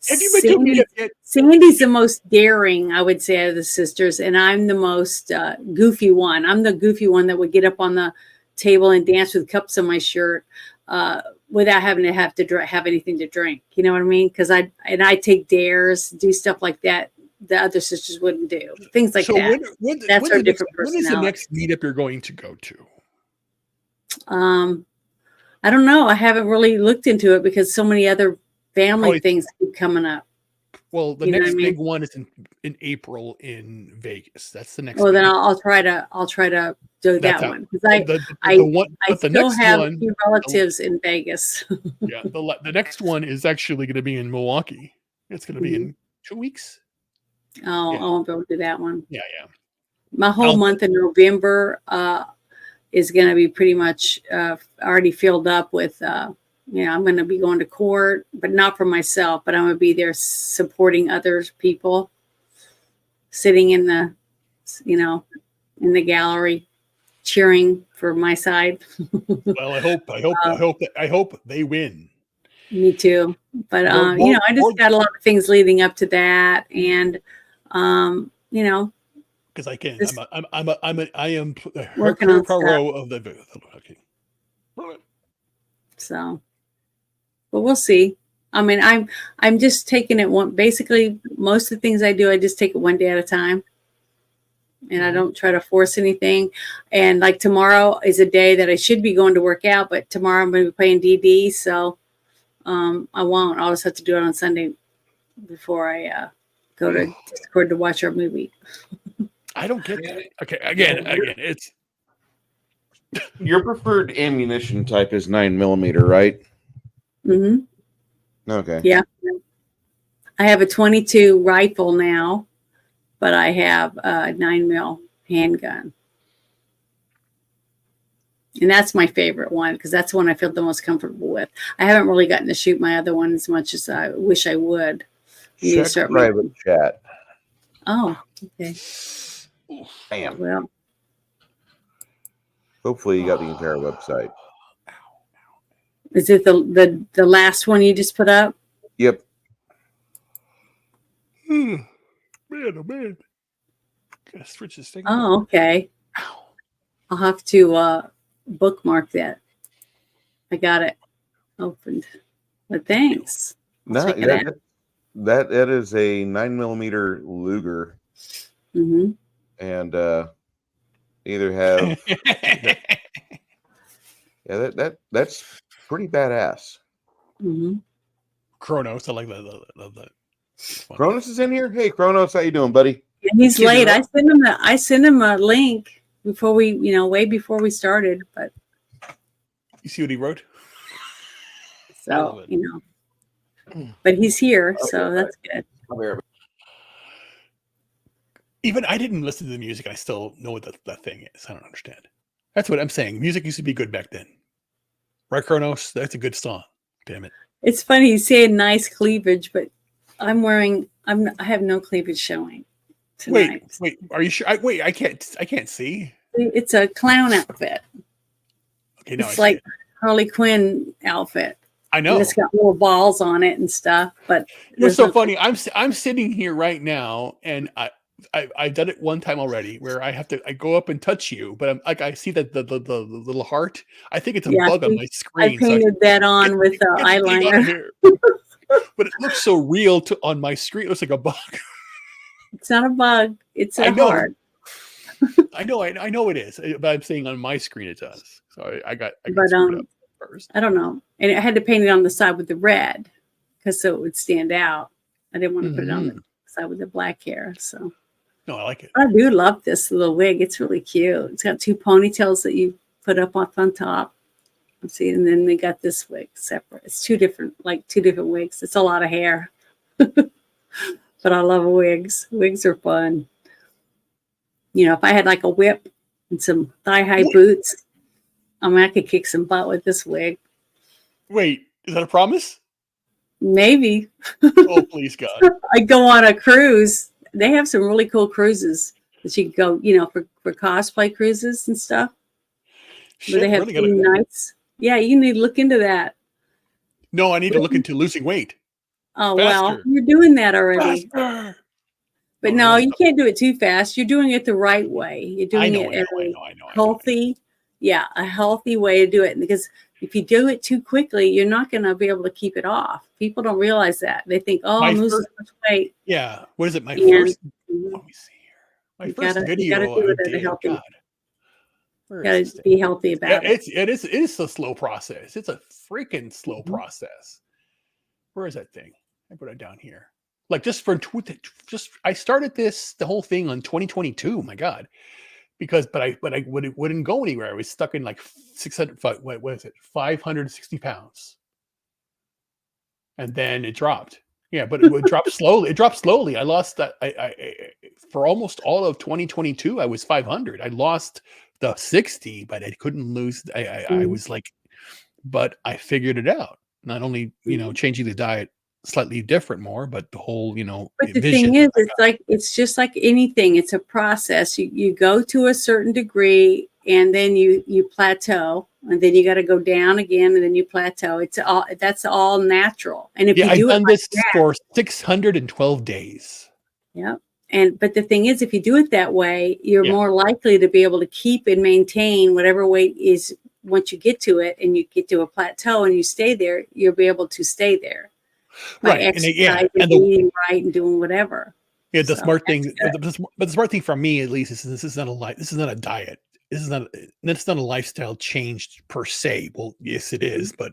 A: Sandy's the most daring, I would say, of the sisters, and I'm the most goofy one. I'm the goofy one that would get up on the table and dance with cups on my shirt without having to have anything to drink. You know what I mean? Because I take dares, do stuff like that. The other sisters wouldn't do things like that. That's our different personality.
C: When is the next meetup you're going to go to?
A: I don't know. I haven't really looked into it because so many other family things keep coming up.
C: Well, the next big one is in April in Vegas. That's the next.
A: Well, then I'll try to do that one because I still have a few relatives in Vegas.
C: Yeah, the next one is actually going to be in Milwaukee. It's going to be in 2 weeks.
A: Oh, yeah. I won't be able to do that one.
C: Yeah.
A: My whole month of November is going to be pretty much already filled up with. I'm going to be going to court, but not for myself, but I'm going to be there supporting other people, sitting in the, in the gallery, cheering for my side.
C: Well, I hope they win.
A: Me too. But, I just got a lot of things leading up to that. And,
C: because I can, I am
A: working on stuff.
C: Of the, okay.
A: So, but we'll see. I mean, I'm just taking it basically most of the things I do, I just take it one day at a time. And I don't try to force anything. And like tomorrow is a day that I should be going to work out, but tomorrow I'm going to be playing DD. So I won't. I'll just have to do it on Sunday before I go to Discord to watch our movie.
C: I don't get that. Okay, again, it's
E: your preferred ammunition type is 9mm, right?
A: Mm-hmm.
B: Okay.
A: Yeah. I have a 22 rifle now, but I have a 9mm handgun. And that's my favorite one because that's the one I feel the most comfortable with. I haven't really gotten to shoot my other one as much as I wish I would. I need to
B: Check
A: start
B: private chat.
A: Oh, okay.
B: Bam.
A: Well,
B: Hopefully you got the entire website.
A: is it the last one you just put up?
B: Yep.
C: Man, oh man. Gotta switch this thing.
A: Oh, okay.
C: Ow.
A: I'll have to bookmark that. I got it opened. But thanks.
B: No,
A: check it
B: yeah,
A: out.
B: that is a 9mm Luger,
A: Mm-hmm.
B: and either have that's pretty badass.
A: Mm-hmm.
C: Kronos, I like that.
B: Kronos is in here. Hey, Kronos, how you doing, buddy?
A: And he's
C: Keep it
A: late.
C: up.
A: I sent him a link before we, way before we started. But
C: You see what he wrote? I love
A: so,
C: it.
A: but he's here, so that's good.
C: Even I didn't listen to the music. I still know what that thing is. I don't understand. That's what I'm saying. Music used to be good back then. Right, Kronos? That's a good song. Damn it.
A: It's funny you say nice cleavage, but I have no cleavage showing tonight.
C: Wait. Are you sure? I can't see.
A: It's a clown outfit.
C: Okay, no,
A: It's like Harley Quinn outfit.
C: I know.
A: And it's got little balls on it and stuff. But
C: What's
A: there's
C: so
A: no-
C: funny? I'm sitting here right now, and I've done it one time already, where I go up and touch you, but I'm like I see that the little heart. I think it's a
A: Yeah,
C: bug on my
A: I
C: screen.
A: painted that on with
C: get the thing out of
A: eyeliner.
C: here. But it looks so real on my screen. It looks like a bug.
A: It's not a bug. It's
C: I
A: a
C: know.
A: heart.
C: I know it is, but I'm saying on my screen it does. So I got
A: But,
C: screwed up first.
A: I don't know. And I had to paint it on the side with the red because so it would stand out. I didn't want to put it on the side with the black hair. So
C: No, I like it.
A: I do love this little wig. It's really cute. It's got two ponytails that you put up on top. Let's see, and then they got this wig separate. It's two different wigs. It's a lot of hair. But I love wigs. Wigs are fun. If I had like a whip and some thigh-high boots, I could kick some butt with this wig.
C: Wait, is that a promise?
A: Maybe.
C: Oh, please, God.
A: I go on a cruise. They have some really cool cruises that you can go, for cosplay cruises and stuff.
C: Shit,
A: Where they have
C: really
A: 3 nights. Yeah, you need to look into that.
C: No, I need to look into losing weight.
A: Oh,
C: Faster.
A: well, you're doing that already.
C: Faster.
A: But
C: Oh,
A: no,
C: really?
A: you can't do it too fast. You're doing it the right way. You're doing it
C: I know.
A: healthy. Yeah, a healthy way to do it. Because if you do it too quickly, you're not going to be able to keep it off. People don't realize that. They think, oh, I'm losing so much weight.
C: Yeah. What is it? My
A: And-
C: first. Let me see here. My
A: You
C: first
A: gotta- you
C: video.
A: gotta do it
C: I
A: at a
C: did.
A: healthy-
C: God. Where
A: You
C: is
A: got
C: this
A: to
C: thing?
A: be healthy about it.
C: It is a slow process. It's a freaking slow process. Where is that thing? I put it down here. Like I started the whole thing on 2022. My God, but I wouldn't go anywhere. I was stuck in like 600. What is it? 560 pounds, and then it dropped. Yeah, but it would drop slowly. It dropped slowly. I lost that. I for almost all of 2022, I was 500. I lost the 60, but I couldn't lose. I was like, but I figured it out. Not only changing the diet slightly different more, but the whole
A: But the
C: vision.
A: thing is, it's just like anything. It's a process. You go to a certain degree, and then you plateau, and then you got to go down again, and then you plateau. That's all natural. And if you
C: I've
A: do
C: done
A: it like
C: this
A: that,
C: for 612 days.
A: yeah. But the thing is, if you do it that way, you're
C: Yeah.
A: more likely to be able to keep and maintain whatever weight is. Once you get to it and you get to a plateau and you stay there, you'll be able to stay there. By
C: Right, and
A: exercising,
C: and
A: eating right, and doing whatever.
C: the
A: So
C: smart
A: that's
C: thing,
A: good.
C: but the smart thing for me at least is this is not a diet. This is not a lifestyle change per se. Well, yes, it is, but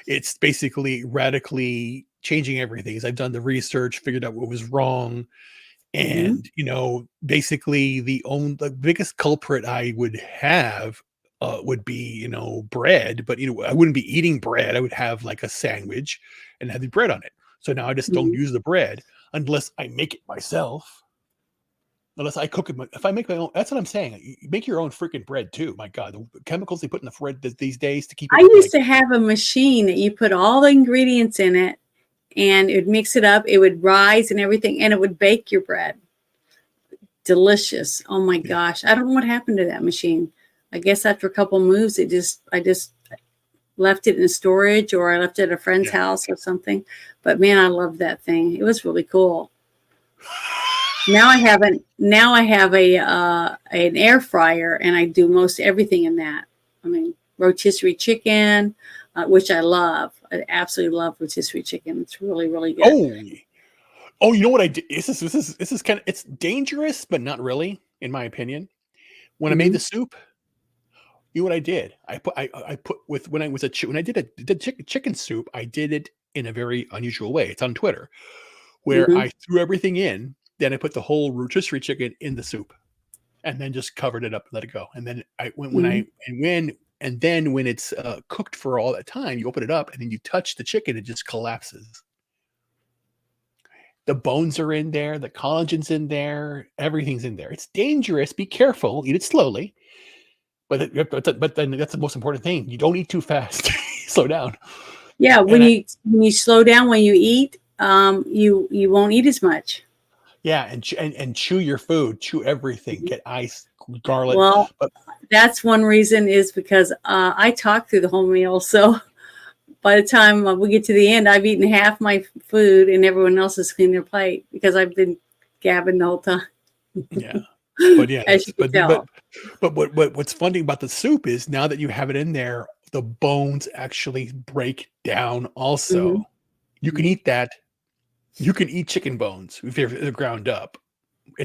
C: it's basically radically changing everything. As I've done the research, figured out what was wrong, and basically the biggest culprit I would have would be, bread, but I wouldn't be eating bread. I would have like a sandwich and have the bread on it. So now I just don't use the bread unless I make it myself. Unless I cook it, if I make my own, that's what I'm saying. You make your own freaking bread too. My God, the chemicals they put in the bread these days to keep it.
A: I used to have a machine that you put all the ingredients in it, and it would mix it up. It would rise and everything, and it would bake your bread. Delicious. Oh my gosh, I don't know what happened to that machine. I guess after a couple moves, I just left it in storage, or I left it at a friend's house or something. But man, I loved that thing. It was really cool. Now I have an air fryer, and I do most everything in that. I mean, rotisserie chicken, which I love. I absolutely love rotisserie chicken. It's really, really good.
C: Oh, you know what I did? This is kind of, it's dangerous, but not really, in my opinion. When I made the soup, you know what I did? When I did chicken soup, I did it in a very unusual way. It's on Twitter, where I threw everything in. Then I put the whole rotisserie chicken in the soup, and then just covered it up and let it go. And then when it's cooked for all that time, you open it up and then you touch the chicken, it just collapses. The bones are in there, the collagen's in there, everything's in there. It's dangerous. Be careful. Eat it slowly. But then that's the most important thing. You don't eat too fast. Slow down. Yeah, when you slow down when you eat, you won't eat as much. Yeah, and chew your food, chew everything, get ice, garlic. Well, that's one reason is because I talk through the whole meal. So by the time we get to the end, I've eaten half my food and everyone else has cleaned their plate because I've been gabbing the whole time. Yeah, but what's funny about the soup is now that you have it in there, the bones actually break down. Also, you can eat that. You can eat chicken bones if they're ground up.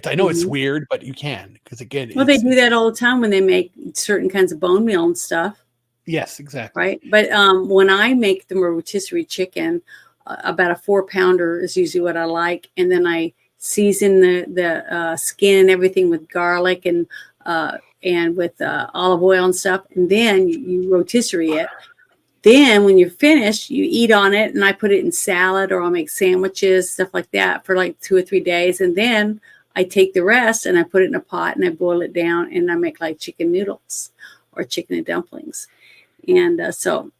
C: I know it's weird, but you can because again, they do that all the time when they make certain kinds of bone meal and stuff. Yes, exactly. Right, but when I make the rotisserie chicken, about a 4-pounder is usually what I like, and then I season the skin and everything with garlic and with olive oil and stuff, and then you rotisserie it. Then when you're finished, you eat on it, and I put it in salad, or I'll make sandwiches, stuff like that for like 2 or 3 days. And then I take the rest and I put it in a pot and I boil it down, and I make like chicken noodles or chicken and dumplings. And so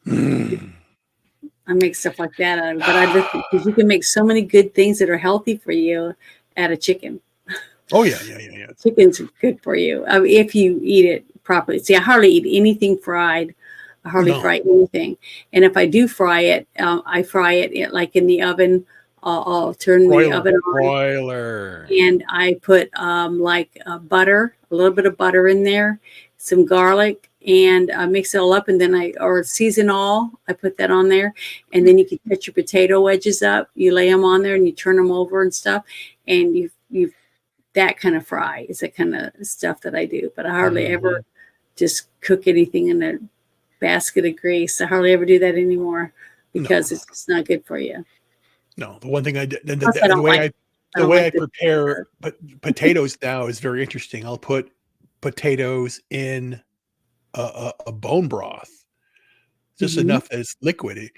C: I make stuff like that out of it. But because you can make so many good things that are healthy for you out of chicken. Oh, yeah. Chicken's good for you if you eat it properly. See, I hardly eat anything fried. I hardly fry anything. And if I do fry it, I fry it like in the oven. I'll turn the oven on. Broiler. And I put butter, a little bit of butter in there, some garlic, and mix it all up. And then or season all. I put that on there. And then you can cut your potato wedges up. You lay them on there and you turn them over and stuff. And you that kind of fry is the kind of stuff that I do. But I hardly ever just cook anything in a basket of grease. I hardly ever do that anymore because it's not good for you. No, the one thing I did, the way I prepare potatoes now is very interesting. I'll put potatoes in a bone broth, just enough that it's liquidy,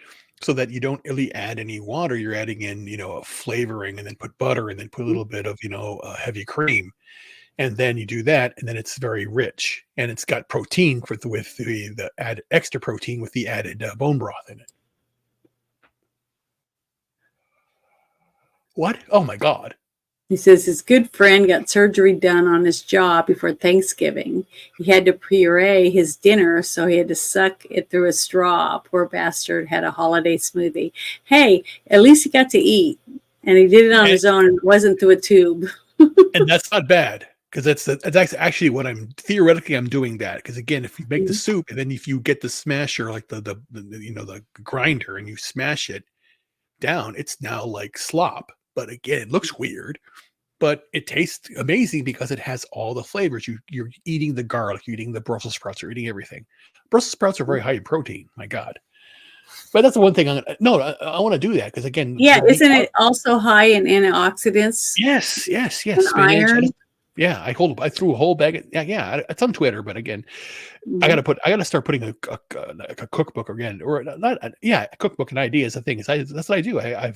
C: so that you don't really add any water. You're adding in, a flavoring, and then put butter, and then put a little bit of, heavy cream. And then you do that, and then it's very rich, and it's got protein with the added extra protein with the added bone broth in it. What? Oh my God! He says his good friend got surgery done on his jaw before Thanksgiving. He had to puree his dinner, so he had to suck it through a straw. Poor bastard had a holiday smoothie. Hey, at least he got to eat, and he did it on his own, and it wasn't through a tube. And that's not bad. Because that's actually what I'm doing that. Because again, if you make the soup and then if you get the smasher, like the grinder, and you smash it down, it's now like slop. But again, it looks weird, but it tastes amazing because it has all the flavors. You're eating the garlic, you're eating the Brussels sprouts, you're eating everything. Brussels sprouts are very high in protein. My God. But that's the one thing I want to do that because again, isn't it also high in antioxidants? Yes.
A: And iron.
C: Yeah, I threw a whole bag. Yeah, it's on Twitter, but again, I
A: Mhm.
C: gotta start putting a cookbook again, or not. Yeah, a cookbook and ideas. The thing is, that's what I do. I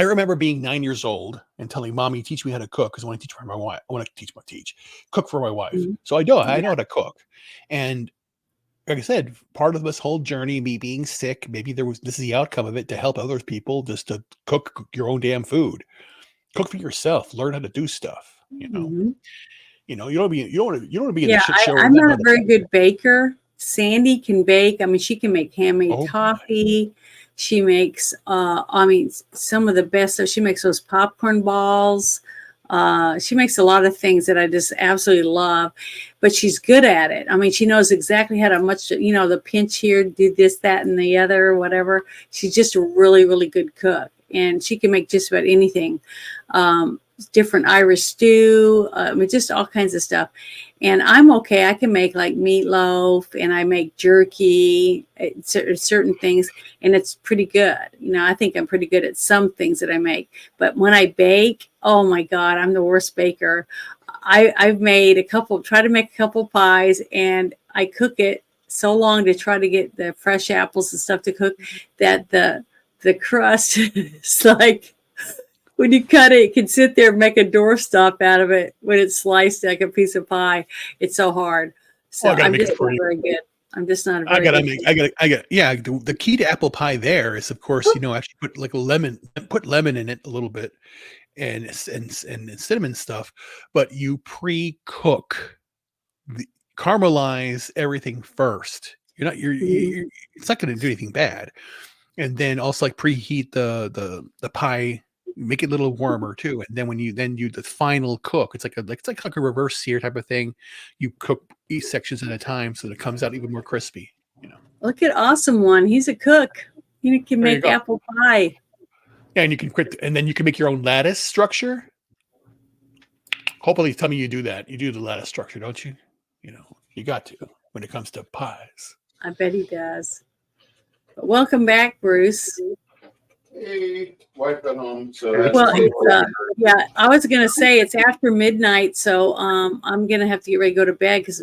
C: remember being 9 years old and telling mommy, "Teach me how to cook," because I want to teach for my wife. I want to cook for my wife.
A: Mhm.
C: So I do. I
A: Yeah.
C: know how to cook, and like I said, part of this whole journey, me being sick, maybe this is the outcome of it to help other people, just to cook your own damn food, cook for yourself, learn how to do stuff.
A: Mhm.
C: You don't want to be in a
A: Yeah,
C: shit show with
A: I'm
C: that
A: not a very
C: motherfucker.
A: good baker. Sandy can bake. I mean, she can make handmade
C: Oh,
A: toffee. She makes, I mean, some of the best stuff. She makes those popcorn balls. She makes a lot of things that I just absolutely love, but she's good at it. I mean, she knows exactly how to the pinch here, do this, that, and the other, whatever. She's just a really, really good cook, and she can make just about anything. Different Irish stew, I mean, just all kinds of stuff. And I'm okay. I can make like meatloaf, and I make jerky, certain things, and it's pretty good. I think I'm pretty good at some things that I make. But when I bake, oh my God, I'm the worst baker. I've tried to make a couple pies, and I cook it so long to try to get the fresh apples and stuff to cook that the crust is like, when you cut it, you can sit there and make a doorstop out of it when it's sliced like a piece of pie. It's so hard. So
C: I gotta
A: I'm
C: make
A: just
C: it for
A: not
C: you.
A: very good. I'm just not a
C: I
A: very
C: gotta
A: good
C: make.
A: cook.
C: I got. Yeah, the key to apple pie there is, of course, actually put like put lemon in it a little bit, and cinnamon stuff. But you pre-cook, the caramelize everything first.
A: Mhm.
C: It's not going to do anything bad. And then also like preheat the pie, make it a little warmer too. And then when you then do the final cook, it's like a reverse sear type of thing. You cook each sections at a time so that it comes out even more crispy.
A: Look at Awesome One. He's a cook. He can
C: There you
A: make
C: go.
A: apple pie.
C: Yeah, and you can quit, and then you can make your own lattice structure. Hopefully, tell me you do that. You do the lattice structure, don't you? You got to when it comes to pies.
A: I bet he does. But welcome back, Bruce.
B: Hey, wife got home, so
A: Well, it's yeah, I was gonna say it's after midnight, so I'm gonna have to get ready to go to bed because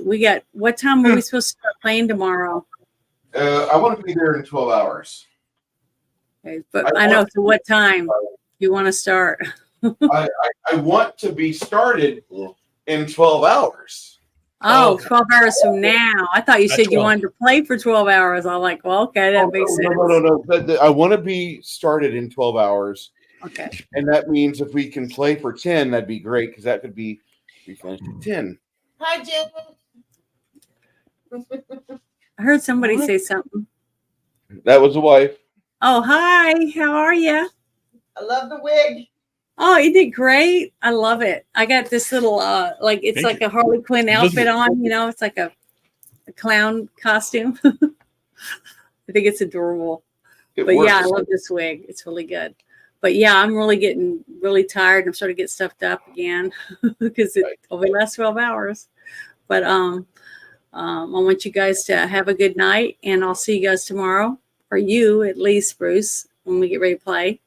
A: what time are we supposed to start playing tomorrow?
B: I want to be there in 12 hours.
A: Okay, but I know, so what time you want to start?
B: I want to be started in 12 hours.
A: Oh,
C: Okay.
A: 12 hours from now. I thought you
C: At
A: said you
C: 12.
A: wanted to play for 12 hours. I'm like, well, okay, that makes sense.
B: No. But I want to be started in 12 hours.
A: Okay.
B: And that means if we can play for 10, that'd be great because that could be we finished at 10.
G: Hi, Jim.
A: I heard somebody say something.
B: That was the wife.
A: Oh, hi. How are you?
G: I love the wig.
A: Oh, you did great. I love it. I got this little it's
C: Thank
A: like
C: you.
A: a Harley Quinn outfit
C: Elizabeth.
A: on, it's like a clown costume. I think it's adorable.
B: It
A: But
B: works.
A: yeah, I love this wig. It's really good. But yeah, I'm really getting really tired. I'm starting to get stuffed up again because it only lasts 12 hours. But I want you guys to have a good night, and I'll see you guys tomorrow, or you at least, Bruce, when we get ready to play.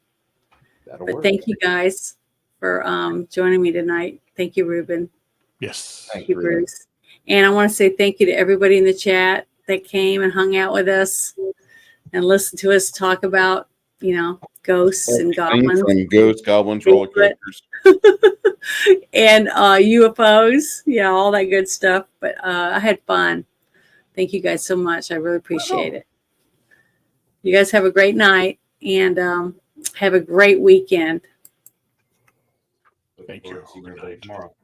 B: That'll
A: But
B: work.
A: thank you guys for joining me tonight. Thank you, Ruben.
C: Yes.
A: Thank you, Bruce. And I want to say thank you to everybody in the chat that came and hung out with us and listened to us talk about, ghosts and goblins.
B: From ghosts, goblins, roller
A: Bigfoot.
B: coasters.
A: And UFOs. Yeah, all that good stuff. But I had fun. Thank you guys so much. I really appreciate it. You guys have a great night and have a great weekend.
C: Thank you.
B: Tomorrow.